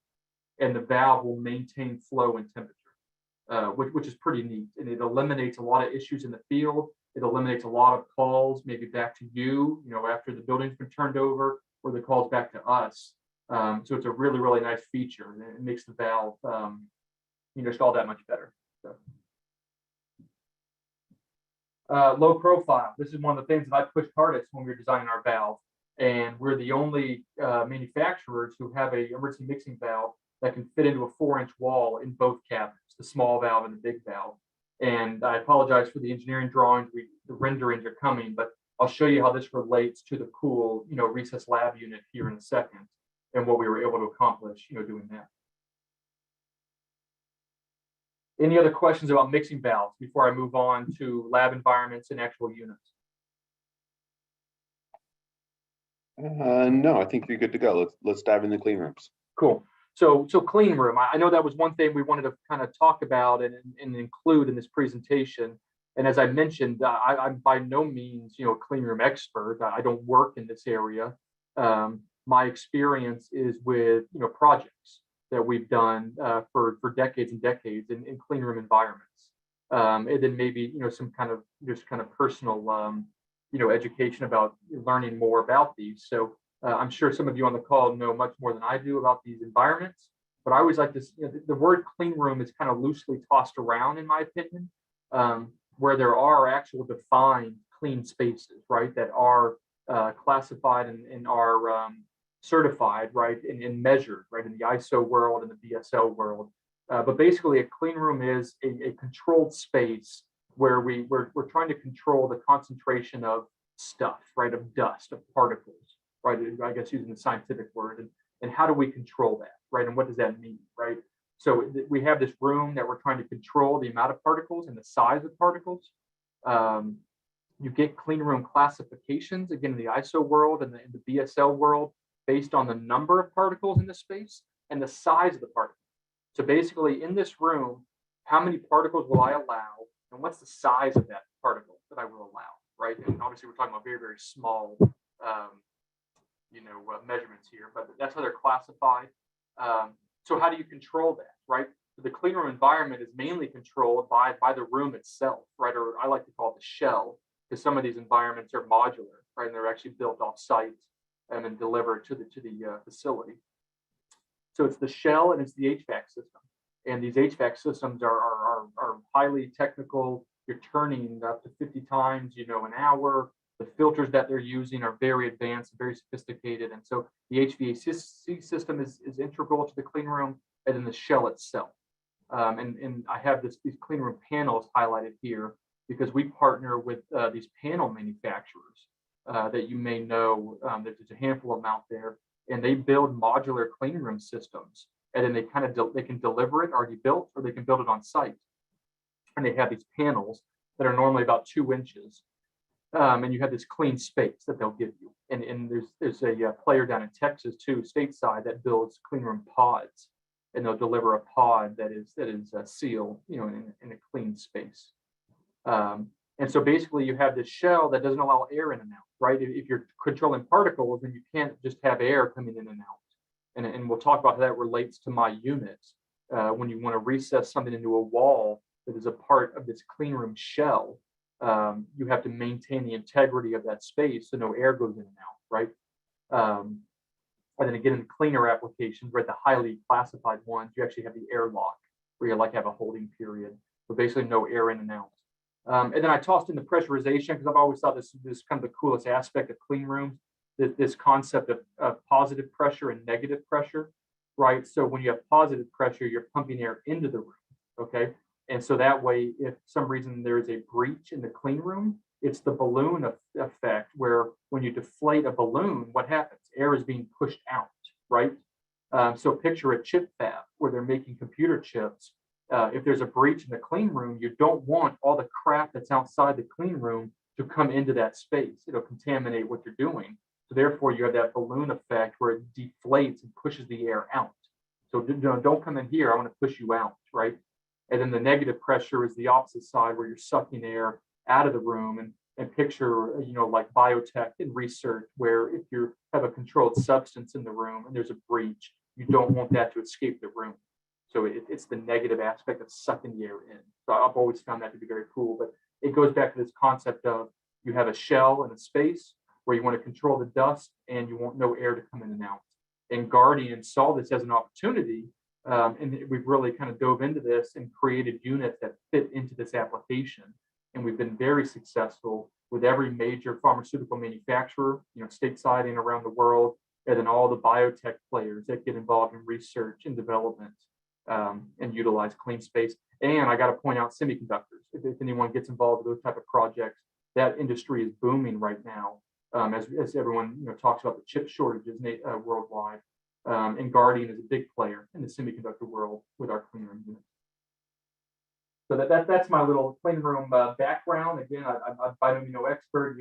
and the valve will maintain flow and temperature, which is pretty neat. And it eliminates a lot of issues in the field. It eliminates a lot of calls, maybe back to you, after the building's been turned over, or the calls back to us. So it's a really, really nice feature, and it makes the valve, just all that much better. So. Low profile. This is one of the things that I pushed hardest when we were designing our valve. And we're the only manufacturers who have a emergency mixing valve that can fit into a 4-inch wall in both cabinets, the small valve and the big valve. And I apologize for the engineering drawings. The renderings are coming, but I'll show you how this relates to the cool, recess lab unit here in a second, and what we were able to accomplish, doing that. Any other questions about mixing valves before I move on to lab environments and actual units? No, I think you're good to go. Let's dive into clean rooms. Cool. So clean room. I know that was one thing we wanted to kind of talk about and include in this presentation. And as I mentioned, I'm by no means, a clean room expert. I don't work in this area. My experience is with, projects that we've done for decades and decades in clean room environments. And then maybe, some kind of just kind of personal, education about learning more about these. So I'm sure some of you on the call know much more than I do about these environments. But I always like this, the word clean room is kind of loosely tossed around, in my opinion, where there are actual defined clean spaces, right, that are classified and are certified, right, and measured, right, in the ISO world and the BSL world. But basically, a clean room is a controlled space where we're trying to control the concentration of stuff, right, of dust, of particles, right, I guess using the scientific word. And how do we control that, right, and what does that mean, right? So we have this room that we're trying to control the amount of particles and the size of particles. You get clean room classifications, again, in the ISO world and in the BSL world, based on the number of particles in the space and the size of the particle. So basically, in this room, how many particles will I allow, and what's the size of that particle that I will allow, right? And obviously, we're talking about very, very small, measurements here, but that's how they're classified. So how do you control that, right? So the clean room environment is mainly controlled by the room itself, right? Or I like to call it the shell, because some of these environments are modular, right? And they're actually built off site and then delivered to the facility. So it's the shell and it's the HVAC system. And these HVAC systems are highly technical. You're turning up to 50 times, an hour. The filters that they're using are very advanced, very sophisticated. And so the HVAC system is integral to the clean room, and then the shell itself. And I have these clean room panels highlighted here because we partner with these panel manufacturers that you may know. There's a handful of them out there, and they build modular clean room systems. And then they can deliver it already built, or they can build it on site. And they have these panels that are normally about 2 inches. And you have this clean space that they'll give you. And there's a player down in Texas too, stateside, that builds clean room pods, and they'll deliver a pod that is sealed, in a clean space. And so basically, you have this shell that doesn't allow air in and out, right? If you're controlling particles, then you can't just have air coming in and out. And we'll talk about how that relates to my unit. When you want to recess something into a wall that is a part of this clean room shell, you have to maintain the integrity of that space so no air goes in and out, right? And then again, in the cleaner applications, right, the highly classified ones, you actually have the airlock where you have a holding period, but basically no air in and out. And then I tossed in the pressurization because I've always thought this is kind of the coolest aspect of clean rooms, this concept of positive pressure and negative pressure, right? So when you have positive pressure, you're pumping air into the room, okay? And so that way, if for some reason there is a breach in the clean room, it's the balloon effect where when you deflate a balloon, what happens? Air is being pushed out, right? So picture a chip fab where they're making computer chips. If there's a breach in the clean room, you don't want all the crap that's outside the clean room to come into that space. It'll contaminate what you're doing. So therefore, you have that balloon effect where it deflates and pushes the air out. So don't come in here. I want to push you out, right? And then the negative pressure is the opposite side where you're sucking air out of the room. And picture, like biotech and research, where if you have a controlled substance in the room and there's a breach, you don't want that to escape the room. So it's the negative aspect of sucking the air in. So I've always found that to be very cool. But it goes back to this concept of you have a shell and a space where you want to control the dust and you want no air to come in and out. And Guardian saw this as an opportunity. And we've really kind of dove into this and created units that fit into this application. And we've been very successful with every major pharmaceutical manufacturer, stateside and around the world, and then all the biotech players that get involved in research and development and utilize clean space. And I got to point out semiconductors. If anyone gets involved with those type of projects, that industry is booming right now. As everyone talks about the chip shortages worldwide. And Guardian is a big player in the semiconductor world with our clean room unit. So that's my little clean room background. Again, I'm by no expert,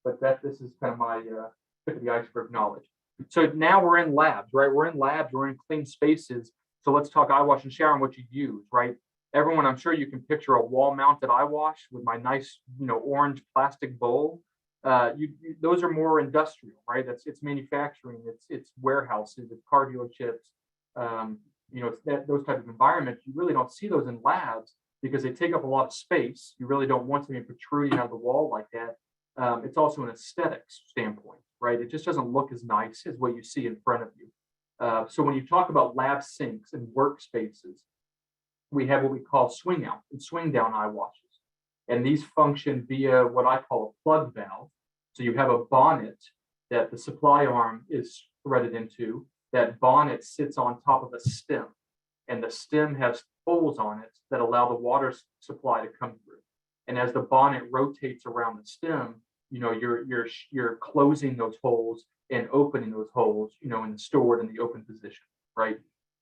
but this is kind of my tip of the iceberg knowledge. So now we're in labs, right? We're in labs, we're in clean spaces. So let's talk eyewash and shower and what you use, right? Everyone, I'm sure you can picture a wall-mounted Eyewash with my nice, orange plastic bowl. Those are more industrial, right? It's manufacturing, it's warehouses, it's car dealerships. Those type of environments. You really don't see those in labs because they take up a lot of space. You really don't want something protruding out of the wall like that. It's also an aesthetics standpoint, right? It just doesn't look as nice as what you see in front of you. So when you talk about lab sinks and workspaces, we have what we call swing out and swing down Eyewashes. And these function via what I call a plug valve. So you have a bonnet that the supply arm is threaded into. That bonnet sits on top of a stem, and the stem has holes on it that allow the water supply to come through. And as the bonnet rotates around the stem, you're closing those holes and opening those holes, in the stored in the open position, right?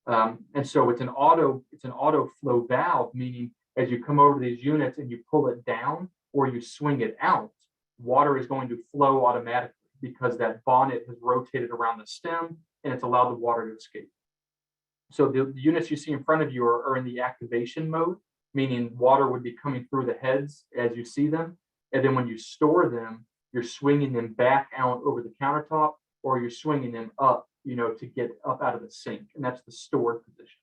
And so it's an auto flow valve, meaning as you come over these units and you pull it down or you swing it out, water is going to flow automatically because that bonnet has rotated around the stem and it's allowed the water to escape. So the units you see in front of you are in the activation mode, meaning water would be coming through the heads as you see them. And then when you store them, you're swinging them back out over the countertop, or you're swinging them up, to get up out of the sink. And that's the stored position.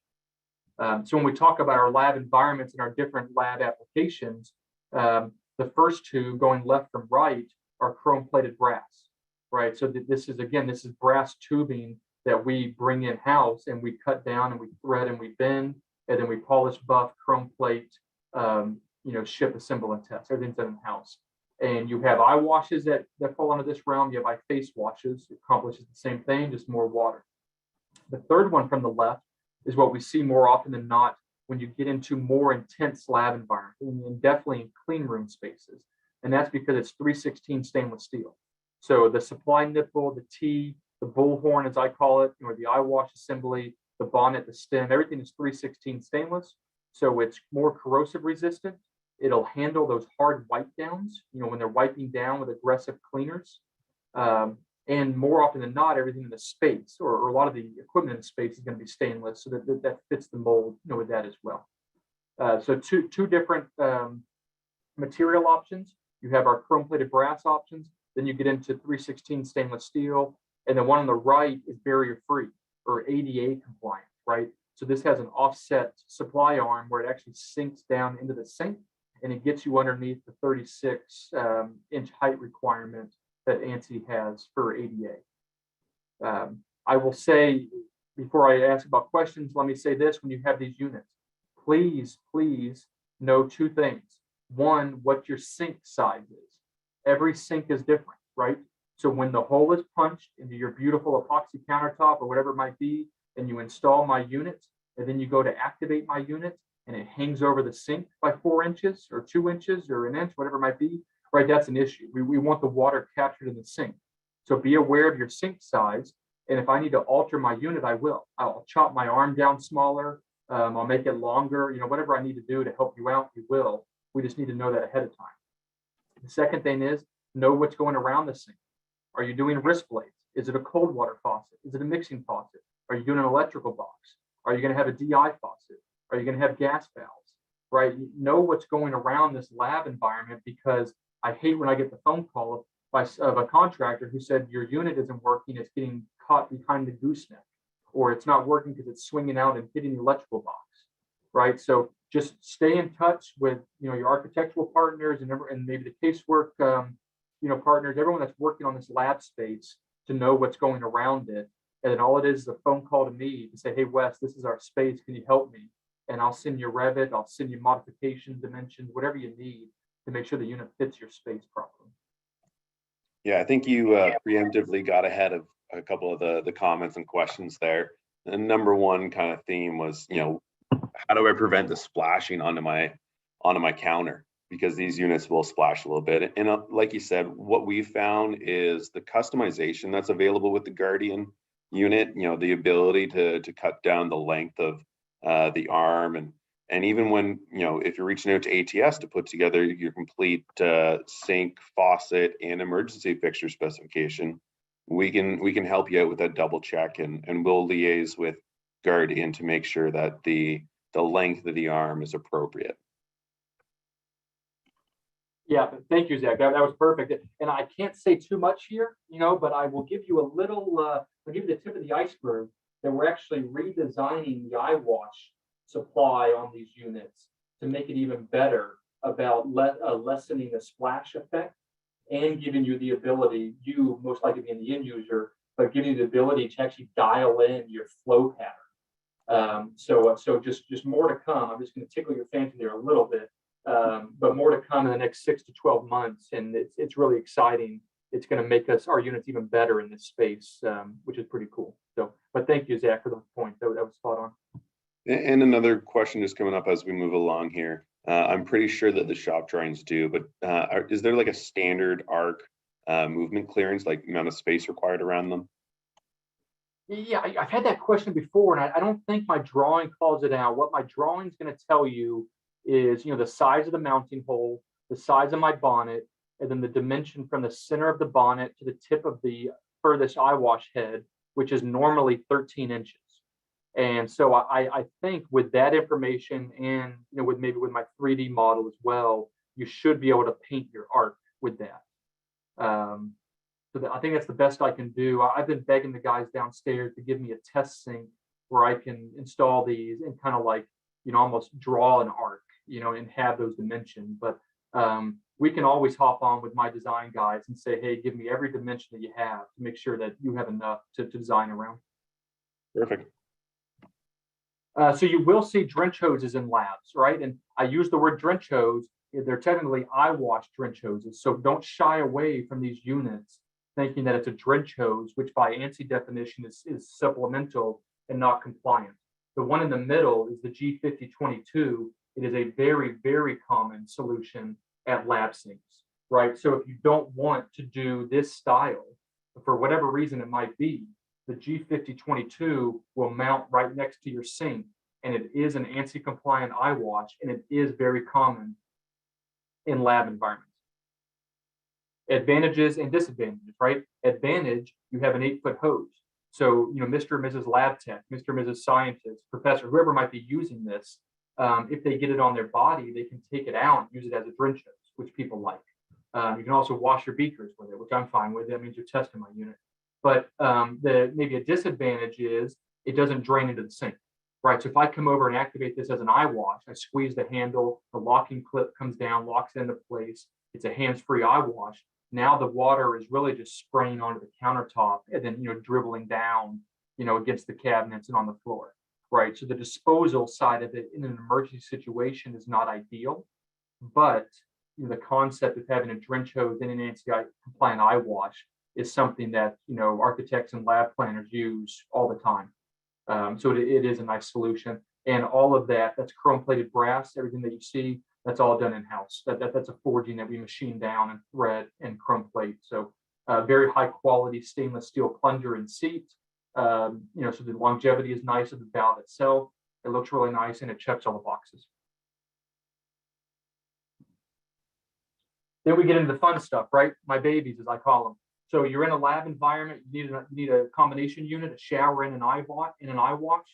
So when we talk about our lab environments and our different lab applications, the first two going left from right are chrome plated brass, right? So this is brass tubing that we bring in house and we cut down and we thread and we bend and then we polish, buff, chrome plate, ship, assemble, and test. Everything's done in house. And you have Eyewashes that fall under this realm. You have eye face washes. It accomplishes the same thing, just more water. The third one from the left is what we see more often than not when you get into more intense lab environments, and definitely in clean room spaces. And that's because it's 316 stainless steel. So the supply nipple, the T, the bullhorn, as I call it, or the Eyewash assembly, the bonnet, the stem, everything is 316 stainless. So it's more corrosive resistant. It'll handle those hard wipe downs, when they're wiping down with aggressive cleaners. And more often than not, everything in the space or a lot of the equipment in the space is going to be stainless, so that fits the mold, with that as well. So two different material options. You have our chrome plated brass options. Then you get into 316 stainless steel, and the one on the right is barrier free or ADA compliant, right? So this has an offset supply arm where it actually sinks down into the sink, and it gets you underneath the 36-inch height requirement that ANSI has for ADA. I will say, before I ask about questions, let me say this: when you have these units, please know two things. One, what your sink size is. Every sink is different, right? So when the hole is punched into your beautiful epoxy countertop or whatever it might be, and you install my unit, and then you go to activate my unit, and it hangs over the sink by 4 inches or 2 inches or an inch, whatever it might be, right? That's an issue. We want the water captured in the sink. So be aware of your sink size. And if I need to alter my unit, I will. I'll chop my arm down smaller. I'll make it longer. Whatever I need to do to help you out, we will. We just need to know that ahead of time. The second thing is know what's going around the sink. Are you doing wrist blades? Is it a cold water faucet? Is it a mixing faucet? Are you doing an electrical box? Are you going to have a DI faucet? Are you going to have gas valves, right? You know what's going around this lab environment, because I hate when I get the phone call of a contractor who said your unit isn't working, it's getting caught behind the gooseneck, or it's not working because it's swinging out and hitting the electrical box, right? So just stay in touch with your architectural partners and maybe the casework partners, everyone that's working on this lab space, to know what's going around it. And then all it is a phone call to me to say, hey, Wes, this is our space. Can you help me? And I'll send you Revit. I'll send you modification dimensions, whatever you need to make sure the unit fits your space properly. Yeah, I think you preemptively got ahead of a couple of the comments and questions there. The number one kind of theme was, how do I prevent the splashing onto my counter? Because these units will splash a little bit. And like you said, what we found is the customization that's available with the Guardian unit, the ability to cut down the length of the arm, and even when, if you're reaching out to ATS to put together your complete sink, faucet, and emergency fixture specification, we can help you out with that double check, and we'll liaise with Guardian to make sure that the the length of the arm is appropriate. Yeah, thank you, Zach. That was perfect. And I can't say too much here, but I will give you a little, I'll give you the tip of the iceberg that we're actually redesigning the Eyewash supply on these units to make it even better about lessening the splash effect and giving you the ability, you most likely being the end user, but giving you the ability to actually dial in your flow pattern. So just more to come. I'm just going to tickle your fancy there a little bit. But more to come in the next 6 to 12 months, and it's really exciting. It's going to make our units even better in this space, which is pretty cool. So, but thank you, Zach, for the point. That was spot on. And another question just coming up as we move along here. I'm pretty sure that the shop drawings do, but is there like a standard arc movement clearance, like amount of space required around them? Yeah, I've had that question before, and I don't think my drawing calls it out. What my drawing is going to tell you is, the size of the mounting hole, the size of my bonnet, and then the dimension from the center of the bonnet to the tip of the furthest Eyewash head, which is normally 13 inches. And so I think with that information and, with my 3D model as well, you should be able to paint your arc with that. I think that's the best I can do. I've been begging the guys downstairs to give me a test sink where I can install these and kind of like, almost draw an arc, and have those dimensions. But we can always hop on with my design guys and say, hey, give me every dimension that you have to make sure that you have enough to design around. Perfect. So you will see drench hoses in labs, right? And I use the word drench hose. They're technically Eyewash drench hoses. So don't shy away from these units thinking that it's a drench hose, which by ANSI definition is supplemental and not compliant. The one in the middle is the G5022. It is a very, very common solution at lab sinks, right? So if you don't want to do this style, for whatever reason it might be, the G5022 will mount right next to your sink, and it is an ANSI compliant Eyewash, and it is very common in lab environments. Advantages and disadvantages, right? Advantage, you have an 8-foot hose. So, Mr. and Mrs. Lab Tech, Mr. and Mrs. Scientist, professor, whoever might be using this, if they get it on their body, they can take it out and use it as a drench hose, which people like. You can also wash your beakers with it, which I'm fine with. That means you're testing my unit. But maybe a disadvantage is it doesn't drain into the sink, right? So if I come over and activate this as an Eyewash, I squeeze the handle, the locking clip comes down, locks it into place. It's a hands-free Eyewash. Now the water is really just spraying onto the countertop and then, dribbling down, against the cabinets and on the floor, right? So the disposal side of it in an emergency situation is not ideal, but the concept of having a drench hose in an ANSI compliant Eyewash is something that, architects and lab planners use all the time. So it is a nice solution. And all of that's chrome plated brass, everything that you see, that's all done in-house. That's a forging that we machine down and thread and chrome plate. So very high quality stainless steel plunger and seat. So the longevity is nice of the valve itself. It looks really nice and it checks all the boxes. Then we get into the fun stuff, right? My babies, as I call them. So you're in a lab environment. You need a combination unit, a shower, and an Eyewash.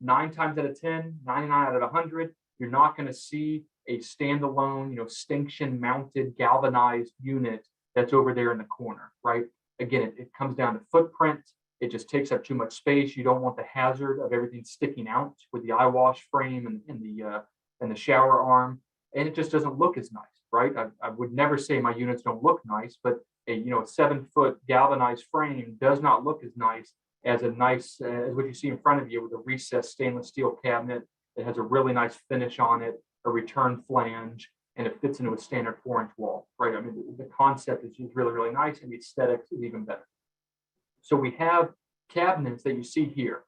9 times out of 10, 99 out of 100, you're not going to see a standalone, extinction mounted galvanized unit that's over there in the corner, right? Again, it comes down to footprint. It just takes up too much space. You don't want the hazard of everything sticking out with the Eyewash frame and the shower arm, and it just doesn't look as nice, right? I would never say my units don't look nice, but a 7-foot galvanized frame does not look as nice as what you see in front of you with a recessed stainless steel cabinet that has a really nice finish on it, a return flange, and it fits into a standard 4-inch wall, right? I mean, the concept is just really, really nice, and the aesthetics is even better. So we have cabinets that you see here.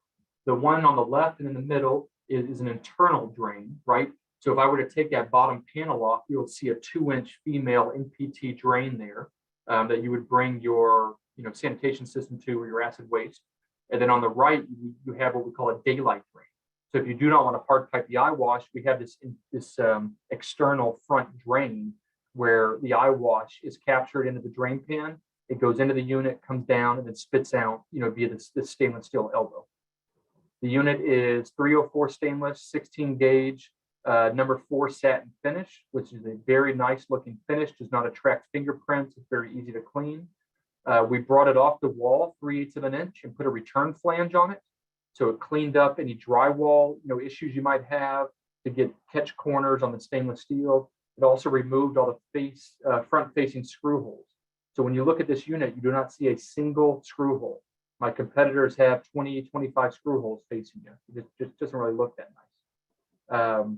The one on the left and in the middle is an internal drain, right? So if I were to take that bottom panel off, you'll see a 2-inch female NPT drain there that you would bring your sanitation system to, or your acid waste. And then on the right, you have what we call a daylight drain. So if you do not want to hard pipe the Eyewash, we have this external front drain where the Eyewash is captured into the drain pan. It goes into the unit, comes down, and then spits out, via this stainless steel elbow. The unit is 304 stainless, 16 gauge, number 4 satin finish, which is a very nice looking finish, does not attract fingerprints, it's very easy to clean. We brought it off the wall 3/8 of an inch and put a return flange on it. So it cleaned up any drywall, issues you might have to catch corners on the stainless steel. It also removed all the front facing screw holes. So when you look at this unit, you do not see a single screw hole. My competitors have 20, 25 screw holes facing you. It just doesn't really look that nice.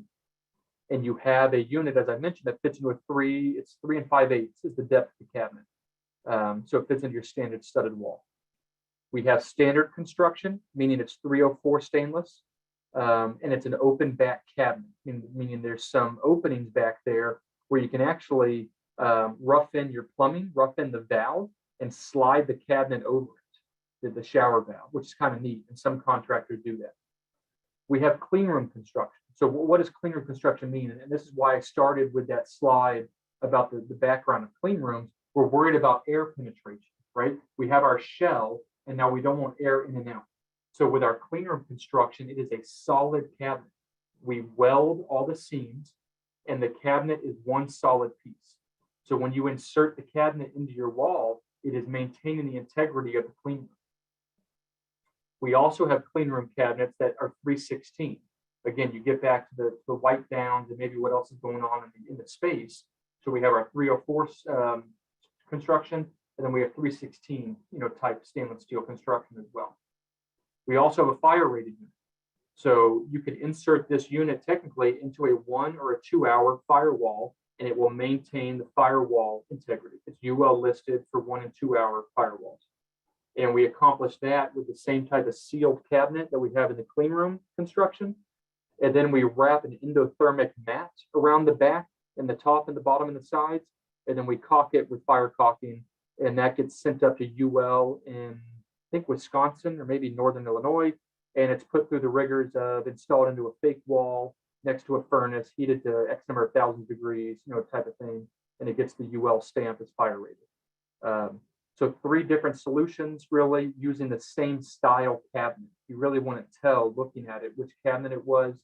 And you have a unit, as I mentioned, that fits into it's 3 5/8 is the depth of the cabinet. So it fits into your standard studded wall. We have standard construction, meaning it's 304 stainless, and it's an open back cabinet, meaning there's some openings back there where you can actually rough in your plumbing, rough in the valve, and slide the cabinet over it, the shower valve, which is kind of neat, and some contractors do that. We have clean room construction. So what does clean room construction mean? And this is why I started with that slide about the background of clean rooms. We're worried about air penetration, right? We have our shell, and now we don't want air in and out. So with our clean room construction, it is a solid cabinet. We weld all the seams, and the cabinet is one solid piece. So when you insert the cabinet into your wall, it is maintaining the integrity of the clean room. We also have clean room cabinets that are 316. Again, you get back to the white downs and maybe what else is going on in the space. So we have our 304 construction, and then we have 316, type stainless steel construction as well. We also have a fire rated unit. So you could insert this unit technically into a 1 or a 2 hour firewall, and it will maintain the firewall integrity. It's UL listed for 1 and 2 hour firewalls. And we accomplish that with the same type of sealed cabinet that we have in the clean room construction. And then we wrap an endothermic mat around the back and the top and the bottom and the sides. And then we caulk it with fire caulking, and that gets sent up to UL in, I think, Wisconsin or maybe Northern Illinois. And it's put through the rigors of installed into a fake wall next to a furnace, heated to X number of thousand degrees, type of thing. And it gets the UL stamp as fire rated. So 3 different solutions, really using the same style cabinet. You really want to tell, looking at it, which cabinet it was,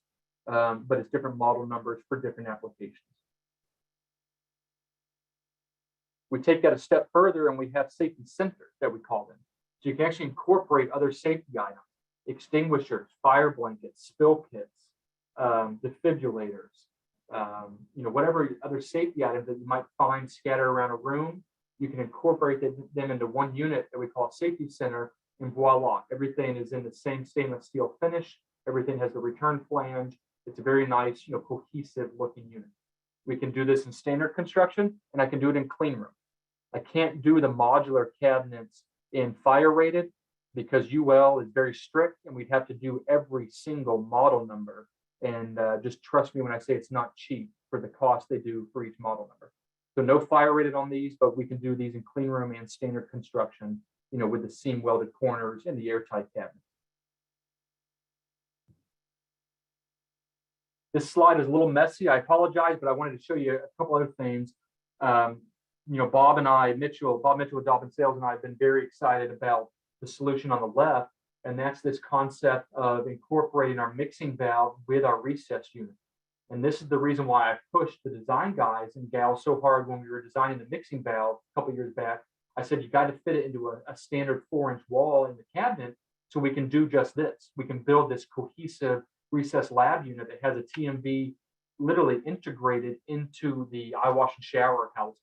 but it's different model numbers for different applications. We take that a step further, and we have safety centers that we call them. So you can actually incorporate other safety items, extinguishers, fire blankets, spill kits, defibrillators, whatever other safety items that you might find scattered around a room. You can incorporate them into one unit that we call a safety center, and voila, everything is in the same stainless steel finish. Everything has the return flange. It's a very nice, cohesive looking unit. We can do this in standard construction, and I can do it in clean room. I can't do the modular cabinets in fire rated because UL is very strict, and we'd have to do every single model number. And just trust me when I say it's not cheap for the cost they do for each model number. So no fire rated on these, but we can do these in clean room and standard construction, with the seam welded corners and the airtight cabinet. This slide is a little messy. I apologize, but I wanted to show you a couple other things. Bob Mitchell with Dobbin Sales, and I have been very excited about the solution on the left, and that's this concept of incorporating our mixing valve with our recess unit. And this is the reason why I pushed the design guys and gals so hard when we were designing the mixing valve a couple years back. I said, you got to fit it into a standard 4-inch wall in the cabinet so we can do just this. We can build this cohesive recess lab unit that has a TMV literally integrated into the Eyewash and shower housing.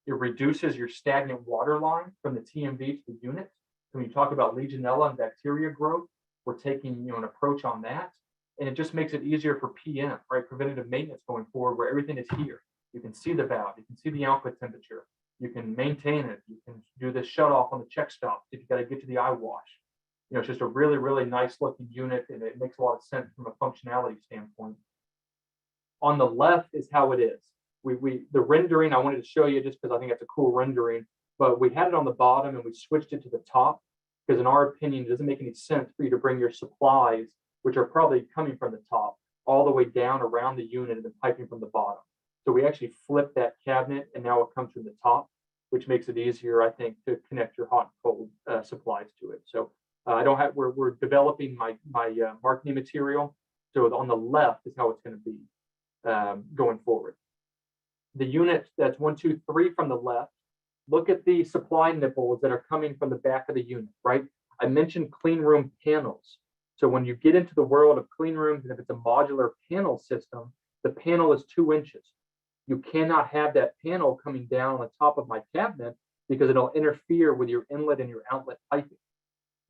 It reduces your stagnant water line from the TMV to the unit. So when you talk about Legionella and bacteria growth, we're taking an approach on that. And it just makes it easier for PM, right? Preventative maintenance going forward, where everything is here. You can see the valve, you can see the output temperature, you can maintain it, you can do the shut off on the check stop if you got to get to the Eyewash. It's just a really, really nice looking unit, and it makes a lot of sense from a functionality standpoint. On the left is how it is. The rendering I wanted to show you just because I think it's a cool rendering, but we had it on the bottom and we switched it to the top because in our opinion, it doesn't make any sense for you to bring your supplies, which are probably coming from the top, all the way down around the unit and then piping from the bottom. So we actually flipped that cabinet, and now it comes from the top, which makes it easier, I think, to connect your hot and cold supplies to it. So I don't have, we're developing my marketing material. So on the left is how it's going to be going forward. The unit that's 1, 2, 3 from the left, look at the supply nipples that are coming from the back of the unit, right? I mentioned clean room panels. So when you get into the world of clean rooms, and if it's a modular panel system, the panel is 2 inches. You cannot have that panel coming down on the top of my cabinet because it'll interfere with your inlet and your outlet piping.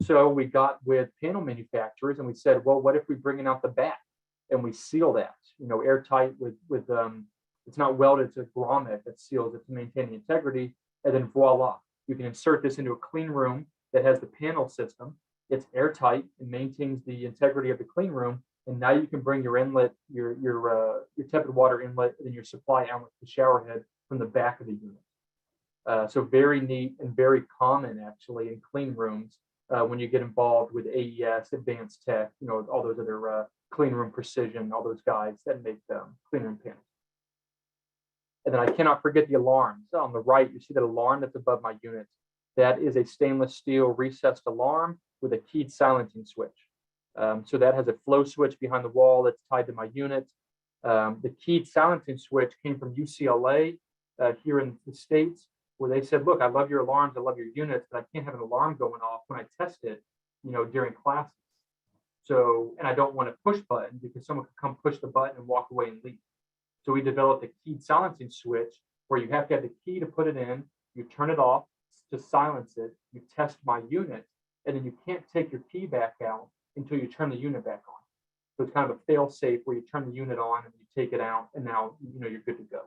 So we got with panel manufacturers and we said, well, what if we bring it out the back and we seal that, airtight with it's not welded, it's a grommet that seals it to maintain the integrity. And then voila, you can insert this into a clean room that has the panel system. It's airtight and maintains the integrity of the clean room. And now you can bring your inlet, your tepid water inlet, and your supply outlet to the shower head from the back of the unit. So very neat and very common actually in clean rooms when you get involved with AES, Advanced Tech, all those other clean room precision, all those guys that make clean room panels. And then I cannot forget the alarms. On the right, you see that alarm that's above my unit. That is a stainless steel recessed alarm with a keyed silencing switch. So that has a flow switch behind the wall that's tied to my unit. The keyed silencing switch came from UCLA here in the States, where they said, look, I love your alarms, I love your units, but I can't have an alarm going off when I test it, during classes. So, and I don't want a push button because someone could come push the button and walk away and leave. So we developed a keyed silencing switch where you have to have the key to put it in, you turn it off to silence it, you test my unit, and then you can't take your key back out until you turn the unit back on. So it's kind of a fail safe where you turn the unit on and you take it out and now you're good to go.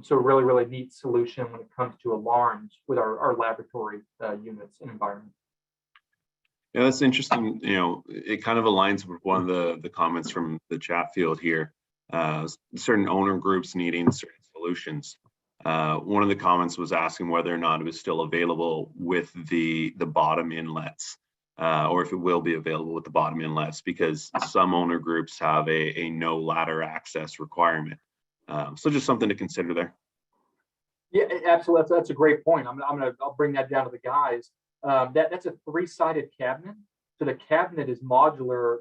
So a really, really neat solution when it comes to alarms with our laboratory units and environment. Yeah, that's interesting. It kind of aligns with one of the comments from the chat field here. Certain owner groups needing certain solutions. One of the comments was asking whether or not it was still available with the bottom inlets, or if it will be available with the bottom inlets, because some owner groups have a no ladder access requirement. So just something to consider there. Yeah, absolutely. That's a great point. I'll bring that down to the guys. That's a 3-sided cabinet. So the cabinet is modular.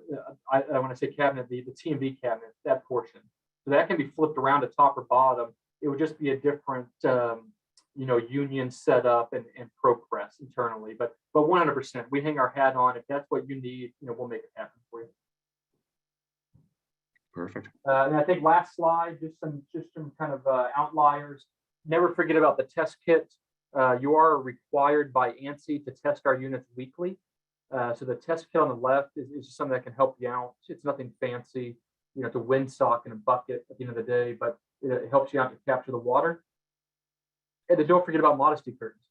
I want to say cabinet, the TMV cabinet, that portion. So that can be flipped around to top or bottom. It would just be a different, union setup and pro press internally. But 100%, we hang our hat on. If that's what you need, we'll make it happen for you. Perfect. And I think last slide, just some kind of outliers. Never forget about the test kit. You are required by ANSI to test our units weekly. So the test kit on the left is just something that can help you out. It's nothing fancy. It's a windsock and a bucket at the end of the day, but it helps you out to capture the water. And then don't forget about modesty curtains.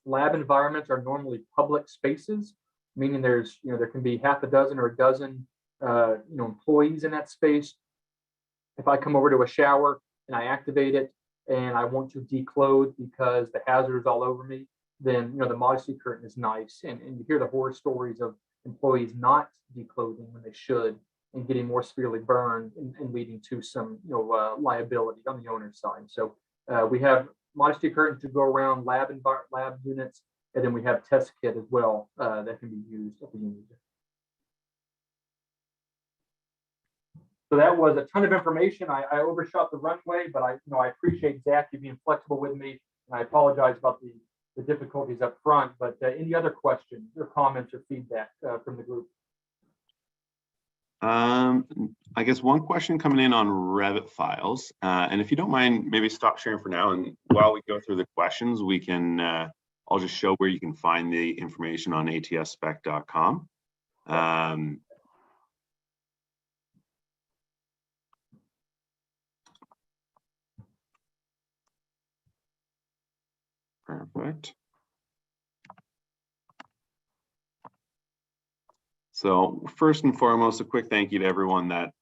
Lab environments are normally public spaces, meaning there can be half a dozen or a dozen employees in that space. If I come over to a shower and I activate it and I want to declothe because the hazard is all over me, then the modesty curtain is nice. And you hear the horror stories of employees not declothing when they should and getting more severely burned and leading to some liability on the owner's side. So we have modesty curtains to go around lab units, and then we have test kit as well that can be used at the unit. So that was a ton of information. I overshot the runway, but I appreciate Zach you being flexible with me, and I apologize about the difficulties up front. But any other questions or comments or feedback from the group? I guess one question coming in on Revit files, and if you don't mind, maybe stop sharing for now, and while we go through the questions, we can I'll just show where you can find the information on atsspec.com. Perfect. So first and foremost, a quick thank you to everyone that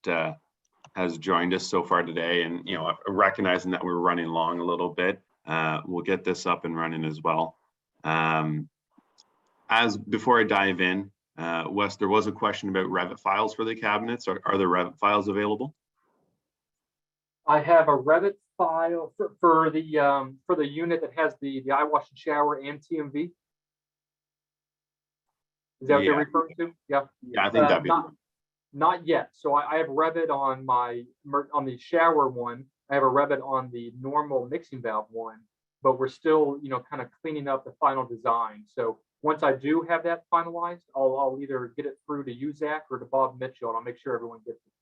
has joined us so far today, and recognizing that we're running long a little bit, we'll get this up and running as well. As before I dive in, Wes, there was a question about Revit files for the cabinets. Are there Revit files available? I have a Revit file for the unit that has the Eyewash and shower and TMV. Is that what they're Yeah. referring to? Yeah. Yeah, I think that'd be. Not yet. So I have Revit on on the shower one. I have a Revit on the normal mixing valve one, but we're still, kind of cleaning up the final design. So once I do have that finalized, I'll either get it through to you, Zach, or to Bob Mitchell, and I'll make sure everyone gets it.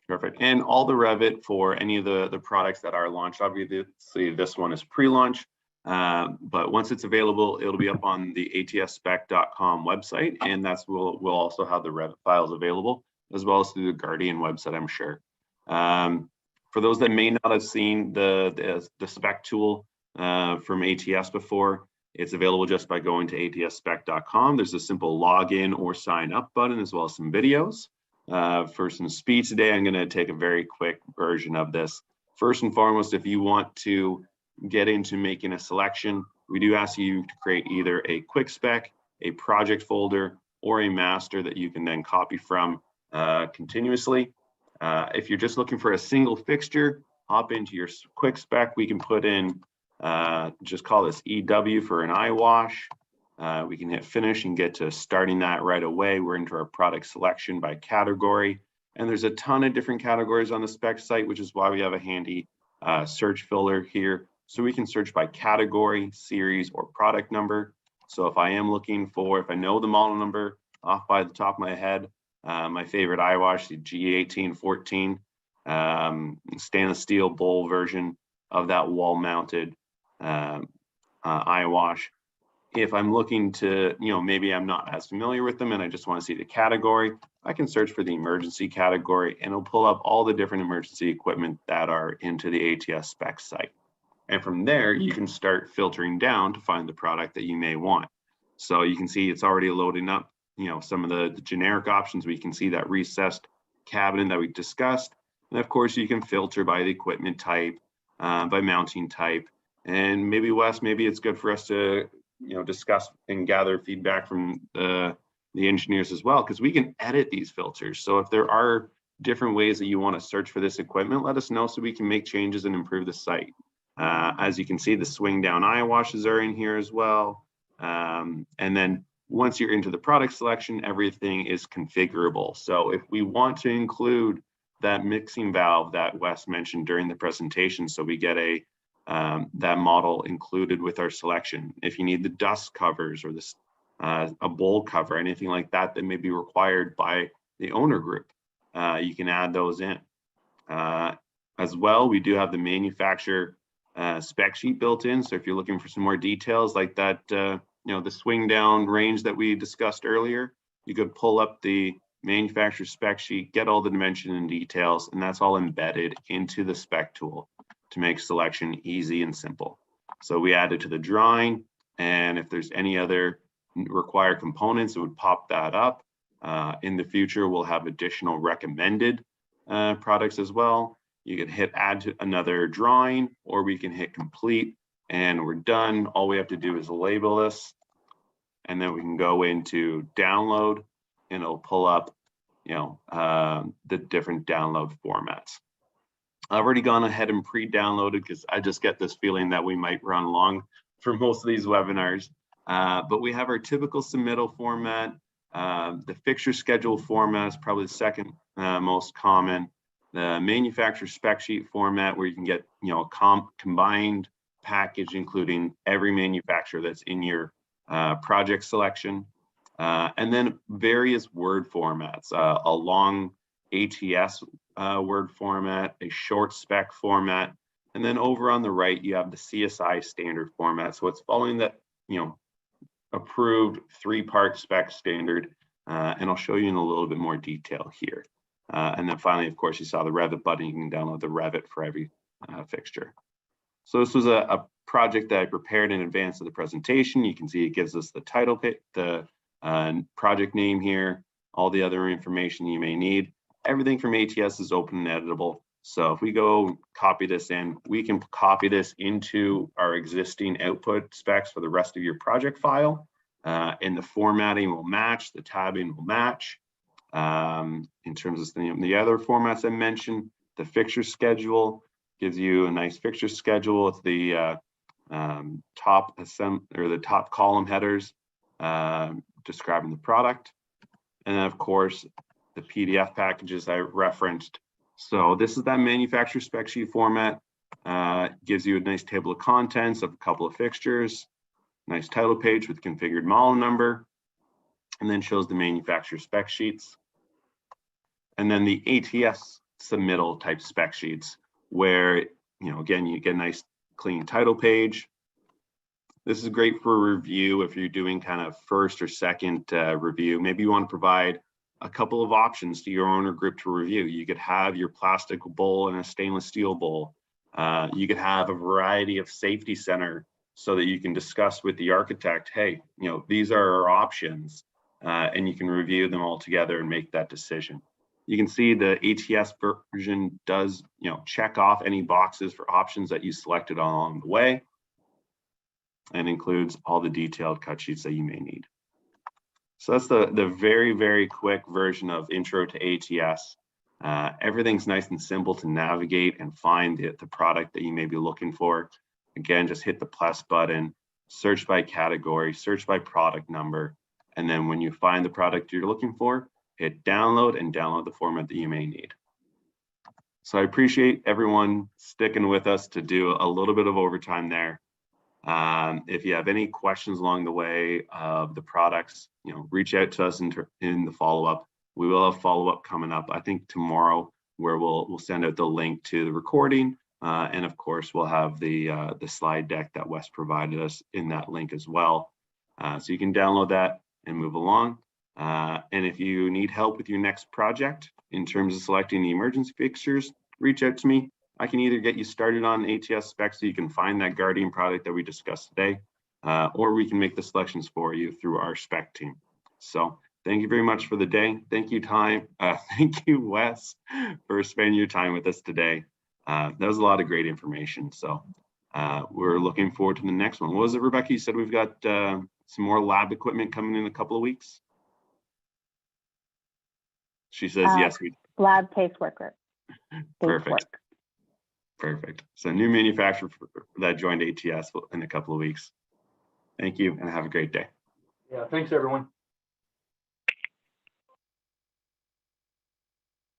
Perfect. And all the Revit for any of the products that are launched, obviously this one is pre-launch, but once it's available, it'll be up on the atsspec.com website, and we'll also have the Revit files available, as well as through the Guardian website, I'm sure. For those that may not have seen the spec tool from ATS before, it's available just by going to atsspec.com. There's a simple login or sign up button, as well as some videos. For some speed today, I'm going to take a very quick version of this. First and foremost, if you want to get into making a selection, we do ask you to create either a quick spec, a project folder, or a master that you can then copy from continuously. If you're just looking for a single fixture, hop into your quick spec. We can put in, just call this EW for an Eyewash. We can hit finish and get to starting that right away. We're into our product selection by category. And there's a ton of different categories on the spec site, which is why we have a handy search filter here. So we can search by category, series, or product number. So if I am looking for, if I know the model number off by the top of my head, my favorite Eyewash, the G1814, stainless steel bowl version of that wall-mounted Eyewash. If I'm looking to, maybe I'm not as familiar with them and I just want to see the category, I can search for the emergency category and it'll pull up all the different emergency equipment that are into the ATS spec site. And from there, you can start filtering down to find the product that you may want. So you can see it's already loading up, some of the generic options. We can see that recessed cabinet that we discussed. And of course, you can filter by the equipment type, by mounting type. And maybe, Wes, maybe it's good for us to discuss and gather feedback from the engineers as well, because we can edit these filters. So if there are different ways that you want to search for this equipment, let us know so we can make changes and improve the site. As you can see, the swing down Eyewashes are in here as well. And then once you're into the product selection, everything is configurable. So if we want to include that mixing valve that Wes mentioned during the presentation, so we get that model included with our selection. If you need the dust covers or this a bowl cover, anything like that that may be required by the owner group, you can add those in. As well, we do have the manufacturer spec sheet built in. So if you're looking for some more details like that, the swing down range that we discussed earlier, you could pull up the manufacturer spec sheet, get all the dimension and details, and that's all embedded into the spec tool to make selection easy and simple. So we add it to the drawing, and if there's any other required components, it would pop that up. In the future, we'll have additional recommended products as well. You can hit add to another drawing, or we can hit complete, and we're done. All we have to do is label this, and then we can go into download, and it'll pull up, the different download formats. I've already gone ahead and pre-downloaded because I just get this feeling that we might run long for most of these webinars. But we have our typical submittal format. The fixture schedule format is probably the second most common. The manufacturer spec sheet format, where you can get a combined package including every manufacturer that's in your project selection. And then various Word formats, a long ATS Word format, a short spec format, and then over on the right you have the CSI standard format. So it's following that approved 3-part spec standard, and I'll show you in a little bit more detail here. And then finally, of course, you saw the Revit button. You can download the Revit for every fixture. So this was a project that I prepared in advance of the presentation. You can see it gives us the title, the project name here, all the other information you may need. Everything from ATS is open and editable. So if we go copy this in, we can copy this into our existing output specs for the rest of your project file. And the formatting will match, the tabbing will match. In terms of the other formats I mentioned, the fixture schedule gives you a nice fixture schedule with the top column headers, describing the product. And then of course, the PDF packages I referenced. So this is that manufacturer spec sheet format. Gives you a nice table of contents of a couple of fixtures, nice title page with configured model number, and then shows the manufacturer spec sheets. And then the ATS submittal type spec sheets where, again, you get a nice clean title page. This is great for review if you're doing kind of first or second review. Maybe you want to provide a couple of options to your owner group to review. You could have your plastic bowl and a stainless steel bowl. You could have a variety of safety center so that you can discuss with the architect, hey, these are our options, and you can review them all together and make that decision. You can see the ATS version does, check off any boxes for options that you selected along the way, and includes all the detailed cut sheets that you may need. So that's the very, very quick version of Intro to ATS. Everything's nice and simple to navigate and find the product that you may be looking for. Again, just hit the plus button, search by category, search by product number, and then when you find the product you're looking for, hit download and download the format that you may need. So I appreciate everyone sticking with us to do a little bit of overtime there. If you have any questions along the way of the products, reach out to us in the follow-up. We will have follow-up coming up, I think tomorrow, where we'll send out the link to the recording. And of course, we'll have the slide deck that Wes provided us in that link as well. So you can download that and move along. And if you need help with your next project in terms of selecting the emergency fixtures, reach out to me. I can either get you started on ATS specs so you can find that Guardian product that we discussed today, or we can make the selections for you through our spec team. So thank you very much for the day. Thank you, thank you, Wes, for spending your time with us today. That was a lot of great information. So we're looking forward to the next one. What was it, Rebecca? You said we've got some more lab equipment coming in a couple of weeks? She says, yes. Lab caseworker. Perfect. Perfect. So new manufacturer that joined ATS in a couple of weeks. Thank you and have a great day. Yeah, thanks everyone.